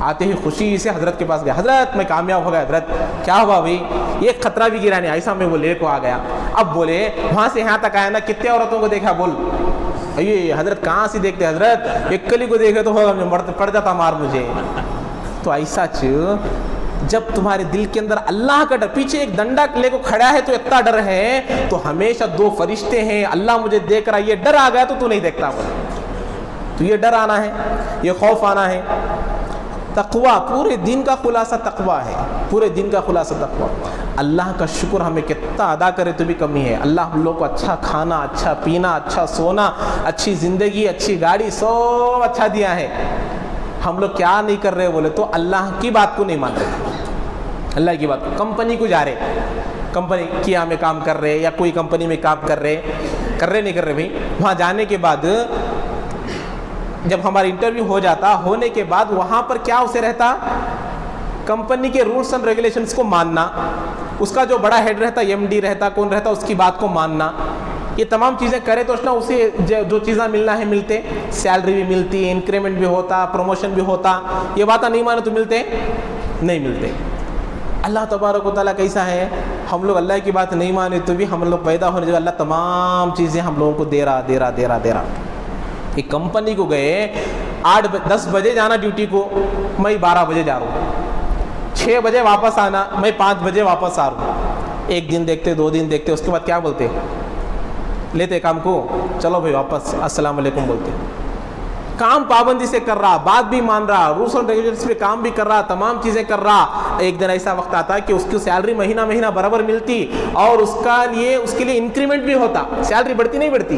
آتے ہی خوشی سے حضرت کے پاس گیا، حضرت میں کامیاب ہو گیا، حضرت کیا ہوا بھائی؟ ایک خطرہ بھی گرا نہیں، ایسا میں وہ لے کو آ گیا۔ اب بولے وہاں سے یہاں تک آیا نا، کتنے عورتوں کو دیکھا بول؟ یہ حضرت کہاں سے دیکھتے حضرت، ایک کلی کو دیکھے تو پڑ جاتا مار مجھے۔ تو ایسا جب تمہارے دل کے اندر اللہ کا ڈر، پیچھے ایک ڈنڈا لے کو کھڑا ہے تو اتنا ڈر ہے، تو ہمیشہ دو فرشتے ہیں، اللہ مجھے دیکھ رہا ہے، یہ ڈر آ گیا تو نہیں دیکھتا بولے۔ تو یہ ڈر آنا ہے، یہ خوف آنا ہے۔ تقوی پورے دین کا خلاصہ تقوی ہے، پورے دین کا خلاصہ تقوی۔ اللہ کا شکر ہمیں کتنا ادا کرے تو بھی کمی ہے۔ اللہ ہم لوگ کو اچھا کھانا، اچھا پینا، اچھا سونا، اچھی زندگی، اچھی گاڑی، سب اچھا دیا ہے۔ ہم لوگ کیا نہیں کر رہے بولے تو اللہ کی بات کو نہیں مان رہے، اللہ کی بات۔ کمپنی کو جا رہے، کمپنی کیا میں کام کر رہے، یا کوئی کمپنی میں کام کر رہے نہیں کر رہے بھائی، وہاں جانے کے بعد جب ہمارا انٹرویو ہو جاتا، ہونے کے بعد وہاں پر کیا اسے رہتا، کمپنی کے رولز اینڈ ریگولیشنز کو ماننا، اس کا جو بڑا ہیڈ رہتا، ایم ڈی رہتا، کون رہتا، اس کی بات کو ماننا، یہ تمام چیزیں کرے تو اسے جو چیزیں ملنا ہے ملتے، سیلری بھی ملتی، انکریمنٹ بھی ہوتا، پروموشن بھی ہوتا۔ یہ باتیں نہیں مانے تو ملتے نہیں ملتے۔ اللہ تبارک و تعالیٰ کیسا ہے، ہم لوگ اللہ کی بات نہیں مانے تو بھی ہم لوگ پیدا ہونے جو اللہ تمام چیزیں ہم لوگوں کو دے رہا۔ ایک کمپنی کو گئے 10 بجے جانا ڈیوٹی کو، میں 12 بجے جا رہا ہوں، 6 بجے واپس آنا، میں 5 بجے واپس آ رہا ہوں۔ ایک دن دیکھتے، 2 دن دیکھتے، اس کے بعد کیا بولتے، لیتے کام کو، چلو بھائی واپس السلام علیکم بولتے۔ کام پابندی سے کر رہا، بات بھی مان رہا، رولز اور ریگولیشنز پہ کام بھی کر رہا، تمام چیزیں کر رہا۔ ایک دن ایسا وقت آتا کہ اس کی سیلری مہینہ برابر ملتی، اور اس کے لیے انکریمنٹ بھی ہوتا، سیلری بڑھتی نہیں بڑھتی،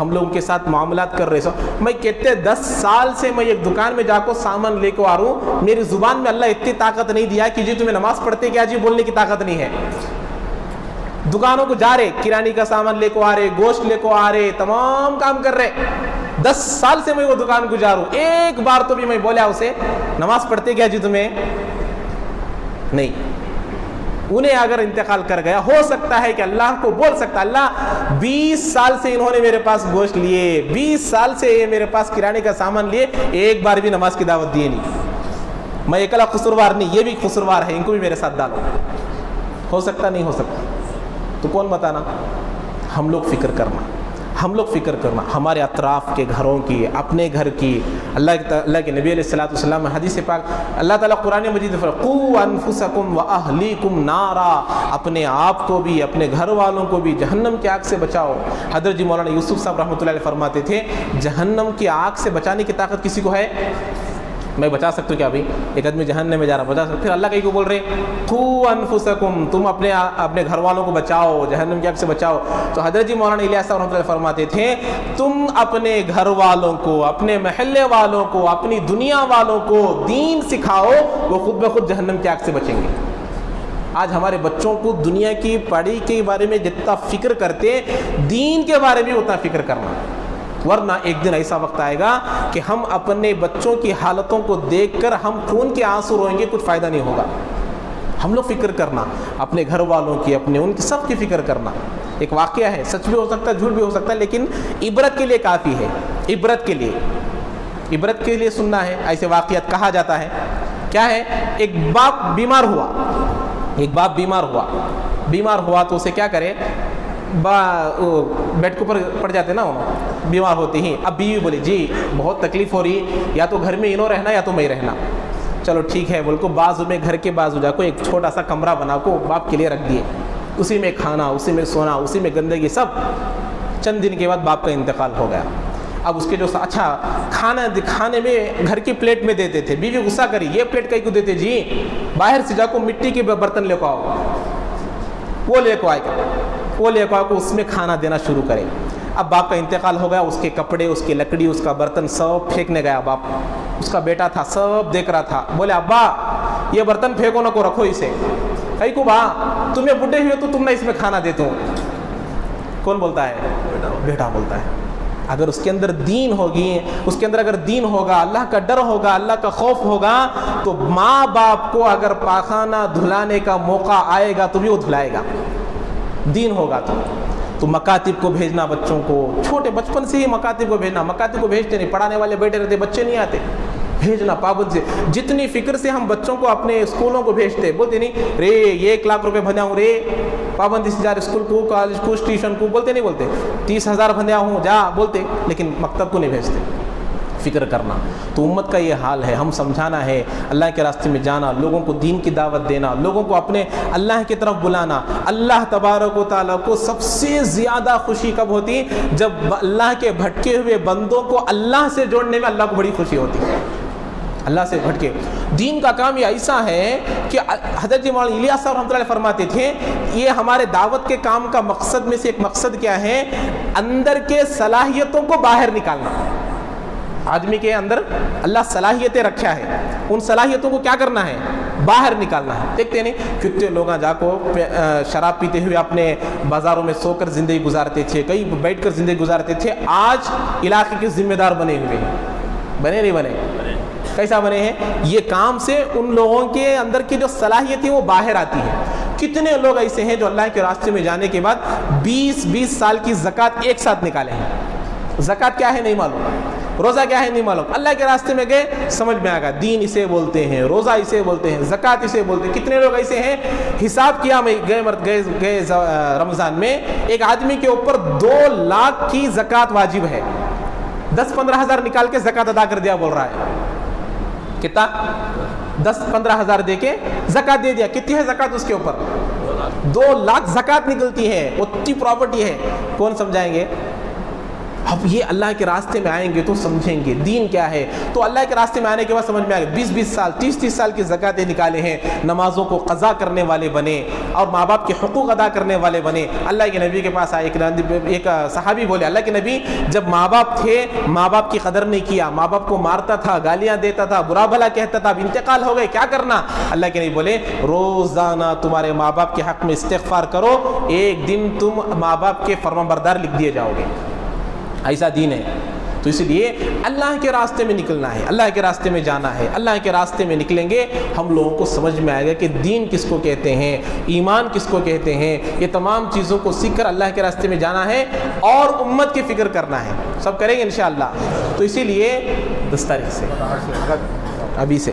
ہم لوگ کے ساتھ معاملات کر رہے سو میں کہتے 10 سال سے میں ایک دکان میں جا کو سامان لے کے آ رہا ہوں, میری زبان میں اللہ اتنی طاقت نہیں دیا کہ جی تمہیں نماز پڑھتے کیا جی بولنے کی طاقت نہیں ہے. دکانوں کو جا رہے, کرانی کا سامان لے کو آ رہے, گوشت لے کو آ رہے, تمام کام کر رہے. 10 سال سے میں وہ دکان کو جا رہا ہوں, ایک بار تو بھی میں بولا اسے نماز پڑھتے کیا جی تمہیں نہیں. انہیں اگر انتقال کر گیا, ہو سکتا ہے کہ اللہ کو بول سکتا اللہ 20 سال سے انہوں نے میرے پاس گوشت لیے, 20 سال سے یہ میرے پاس کرانے کا سامان لیے, ایک بار بھی نماز کی دعوت دیے نہیں. میں اکلا قصوروار نہیں, یہ بھی قصوروار ہے, ان کو بھی میرے ساتھ ڈالو. ہو سکتا نہیں ہو سکتا, تو کون بتانا. ہم لوگ فکر کرنا, ہم لوگ فکر کرنا ہمارے اطراف کے گھروں کی, اپنے گھر کی. اللہ کے نبی علیہ الصلوۃ والسلام حدیث پاک اللہ تعالیٰ قرآن مجید میں قوا انفسکم واہلیکم نارا, اپنے آپ کو بھی اپنے گھر والوں کو بھی جہنم کی آگ سے بچاؤ. حضرت جی مولانا یوسف صاحب رحمۃ اللہ علیہ فرماتے تھے جہنم کی آگ سے بچانے کی طاقت کسی کو ہے؟ میں بچا سکتا ہوں کیا بھائی؟ ایک آدمی جہنم میں جا رہا, بچا سکتے. پھر اللہ کہیں کو بول رہے قوا انفسکم, تم اپنے گھر والوں کو بچاؤ, جہنم کی آگ سے بچاؤ. تو حضرت جی مولانا الیاس صاحب رحمۃ اللہ فرماتے تھے تم اپنے گھر والوں کو, اپنے محلے والوں کو, اپنی دنیا والوں کو دین سکھاؤ, وہ خود بخود جہنم کی آگ سے بچیں گے. آج ہمارے بچوں کو دنیا کی پڑھائی کے بارے میں جتنا فکر کرتے, دین کے بارے میں اتنا فکر کرنا. ورنہ ایک دن ایسا وقت آئے گا کہ ہم اپنے بچوں کی حالتوں کو دیکھ کر ہم خون کے آنسو روئیں گے, کچھ فائدہ نہیں ہوگا. ہم لوگ فکر کرنا اپنے گھر والوں کی, اپنے ان کی سب کی فکر کرنا. ایک واقعہ ہے, سچ بھی ہو سکتا ہے, جھوٹ بھی ہو سکتا ہے, لیکن عبرت کے لیے کافی ہے. عبرت کے لیے سننا ہے. ایسے واقعات کہا جاتا ہے. کیا ہے؟ ایک باپ بیمار ہوا تو اسے کیا کرے, بیڈ کے اوپر پڑ جاتے نا بیمار ہوتے ہی. اب بیوی بولی جی بہت تکلیف ہو رہی, یا تو گھر میں انہوں رہنا یا تو میں رہنا. چلو ٹھیک ہے بول کو بازو میں, گھر کے بازو جا کو ایک چھوٹا سا کمرہ بنا کو باپ کے لیے رکھ دیے. اسی میں کھانا, اسی میں سونا, اسی میں گندگی, سب. چند دن کے بعد باپ کا انتقال ہو گیا. اب اس کے جو اچھا کھانے میں گھر کی پلیٹ میں دیتے تھے. بیوی غصہ کری, یہ پلیٹ کہیں کو دیتے جی, باہر سے جا کو مٹی کے برتن لے کو آؤ. وہ لے کو آئے کو اس میں کھانا دینا شروع کرے. اب باپ کا انتقال ہو گیا, اس کے کپڑے, اس کی لکڑی, اس کا برتن سب پھینکنے گیا باپ. اس کا بیٹا تھا, سب دیکھ رہا تھا. بولے ابا یہ برتن پھینکو نہ کو, رکھو اسے. کہیں کو با تمہیں بڈھے ہوئے تو تم نہ اس میں کھانا دیتے ہو. کون بولتا ہے؟ بیٹا بولتا ہے. اگر اس کے اندر دین ہوگی, اس کے اندر اگر دین ہوگا, اللہ کا ڈر ہوگا, اللہ کا خوف ہوگا, تو ماں باپ کو اگر پاخانہ دھلانے کا موقع آئے گا تو بھی وہ دھلائے گا. دین ہوگا تو مکاتب کو بھیجنا, بچوں کو چھوٹے بچپن سے ہی مکاتب کو بھیجنا. مکاتب کو بھیجتے نہیں, پڑھانے والے بیٹھے رہتے, بچے نہیں آتے. بھیجنا پابند سے. جتنی فکر سے ہم بچوں کو اپنے اسکولوں کو بھیجتے, بولتے نہیں رے 1 لاکھ روپے بھنیا ہوں رے, پابندی سے جا اسکول کو, کالج کو, ٹیوشن کو, بولتے نہیں بولتے 30,000 بھنیا ہوں جا بولتے, لیکن مکتب کو نہیں بھیجتے. فکر کرنا. تو امت کا یہ حال ہے. ہم سمجھانا ہے, اللہ کے راستے میں جانا, لوگوں کو دین کی دعوت دینا, لوگوں کو اپنے اللہ کی طرف بلانا. اللہ تبارک و تعالیٰ کو سب سے زیادہ خوشی کب ہوتی؟ جب اللہ کے بھٹکے ہوئے بندوں کو اللہ سے جوڑنے میں اللہ کو بڑی خوشی ہوتی ہے. اللہ سے بھٹکے. دین کا کام یہ ایسا ہے کہ حضرت مولانا الیاس صاحب رحمۃ اللہ علیہ فرماتے تھے یہ ہمارے دعوت کے کام کا مقصد میں سے ایک مقصد کیا ہے؟ اندر کے صلاحیتوں کو باہر نکالنا. آدمی کے اندر اللہ صلاحیتیں رکھا ہے, ان صلاحیتوں کو کیا کرنا ہے؟ باہر نکالنا ہے. دیکھتے نہیں کتنے لوگ جا کو شراب پیتے ہوئے اپنے بازاروں میں سو کر زندگی گزارتے تھے, کئی بیٹھ کر زندگی گزارتے تھے. آج علاقے کے ذمہ دار بنے ہوئے ہیں. بنے نہیں بنے؟ کیسا بنے ہیں؟ یہ کام سے ان لوگوں کے اندر کی جو صلاحیت ہے وہ باہر آتی ہے. کتنے لوگ ایسے ہیں جو اللہ کے راستے میں جانے کے بعد 20 سال کی زکوٰۃ ایک ساتھ نکالے ہیں. زکوٰۃ کیا ہے نہیں معلوم, روزہ کیا ہے نہیں معلوم, اللہ کے راستے میں گئے سمجھ میں آ گیا دین اسے بولتے ہیں, روزہ اسے بولتے ہیں, زکوٰۃ اسے بولتے ہیں. کتنے لوگ ایسے ہیں حساب کیا میں گئے رمضان میں ایک آدمی کے اوپر 2 لاکھ کی زکوٰۃ واجب ہے, 10-15 ہزار نکال کے زکوٰۃ ادا کر دیا, بول رہا ہے کتنا 10-15 ہزار دے کے زکوٰۃ دے دیا. کتنی ہے زکوٰۃ اس کے اوپر؟ 2 لاکھ زکوٰۃ نکلتی ہے, اتنی پراپرٹی ہے. کون سمجھائیں گے؟ اب یہ اللہ کے راستے میں آئیں گے تو سمجھیں گے دین کیا ہے. تو اللہ کے راستے میں آنے کے بعد سمجھ میں آئے گا. 20 سال 30 سال کی زکاتیں نکالے ہیں, نمازوں کو قضا کرنے والے بنے اور ماں باپ کے حقوق ادا کرنے والے بنے. اللہ کے نبی کے پاس آئے, ایک صحابی بولے اللہ کے نبی جب ماں باپ تھے ماں باپ کی قدر نہیں کیا, ماں باپ کو مارتا تھا, گالیاں دیتا تھا, برا بھلا کہتا تھا, اب انتقال ہو گئے کیا کرنا. اللہ کے نبی بولے روزانہ تمہارے ماں باپ کے حق میں استغفار کرو, ایک دن تم ماں باپ کے فرمانبردار لکھ دیے جاؤ گے. ایسا دین ہے. تو اس لیے اللہ کے راستے میں نکلنا ہے, اللہ کے راستے میں جانا ہے. اللہ کے راستے میں نکلیں گے ہم لوگوں کو سمجھ میں آئے گا کہ دین کس کو کہتے ہیں, ایمان کس کو کہتے ہیں. یہ تمام چیزوں کو سیکھ کر اللہ کے راستے میں جانا ہے اور امت کی فکر کرنا ہے. سب کریں گے انشاءاللہ. تو اسی لیے 10 تاریخ سے ابھی سے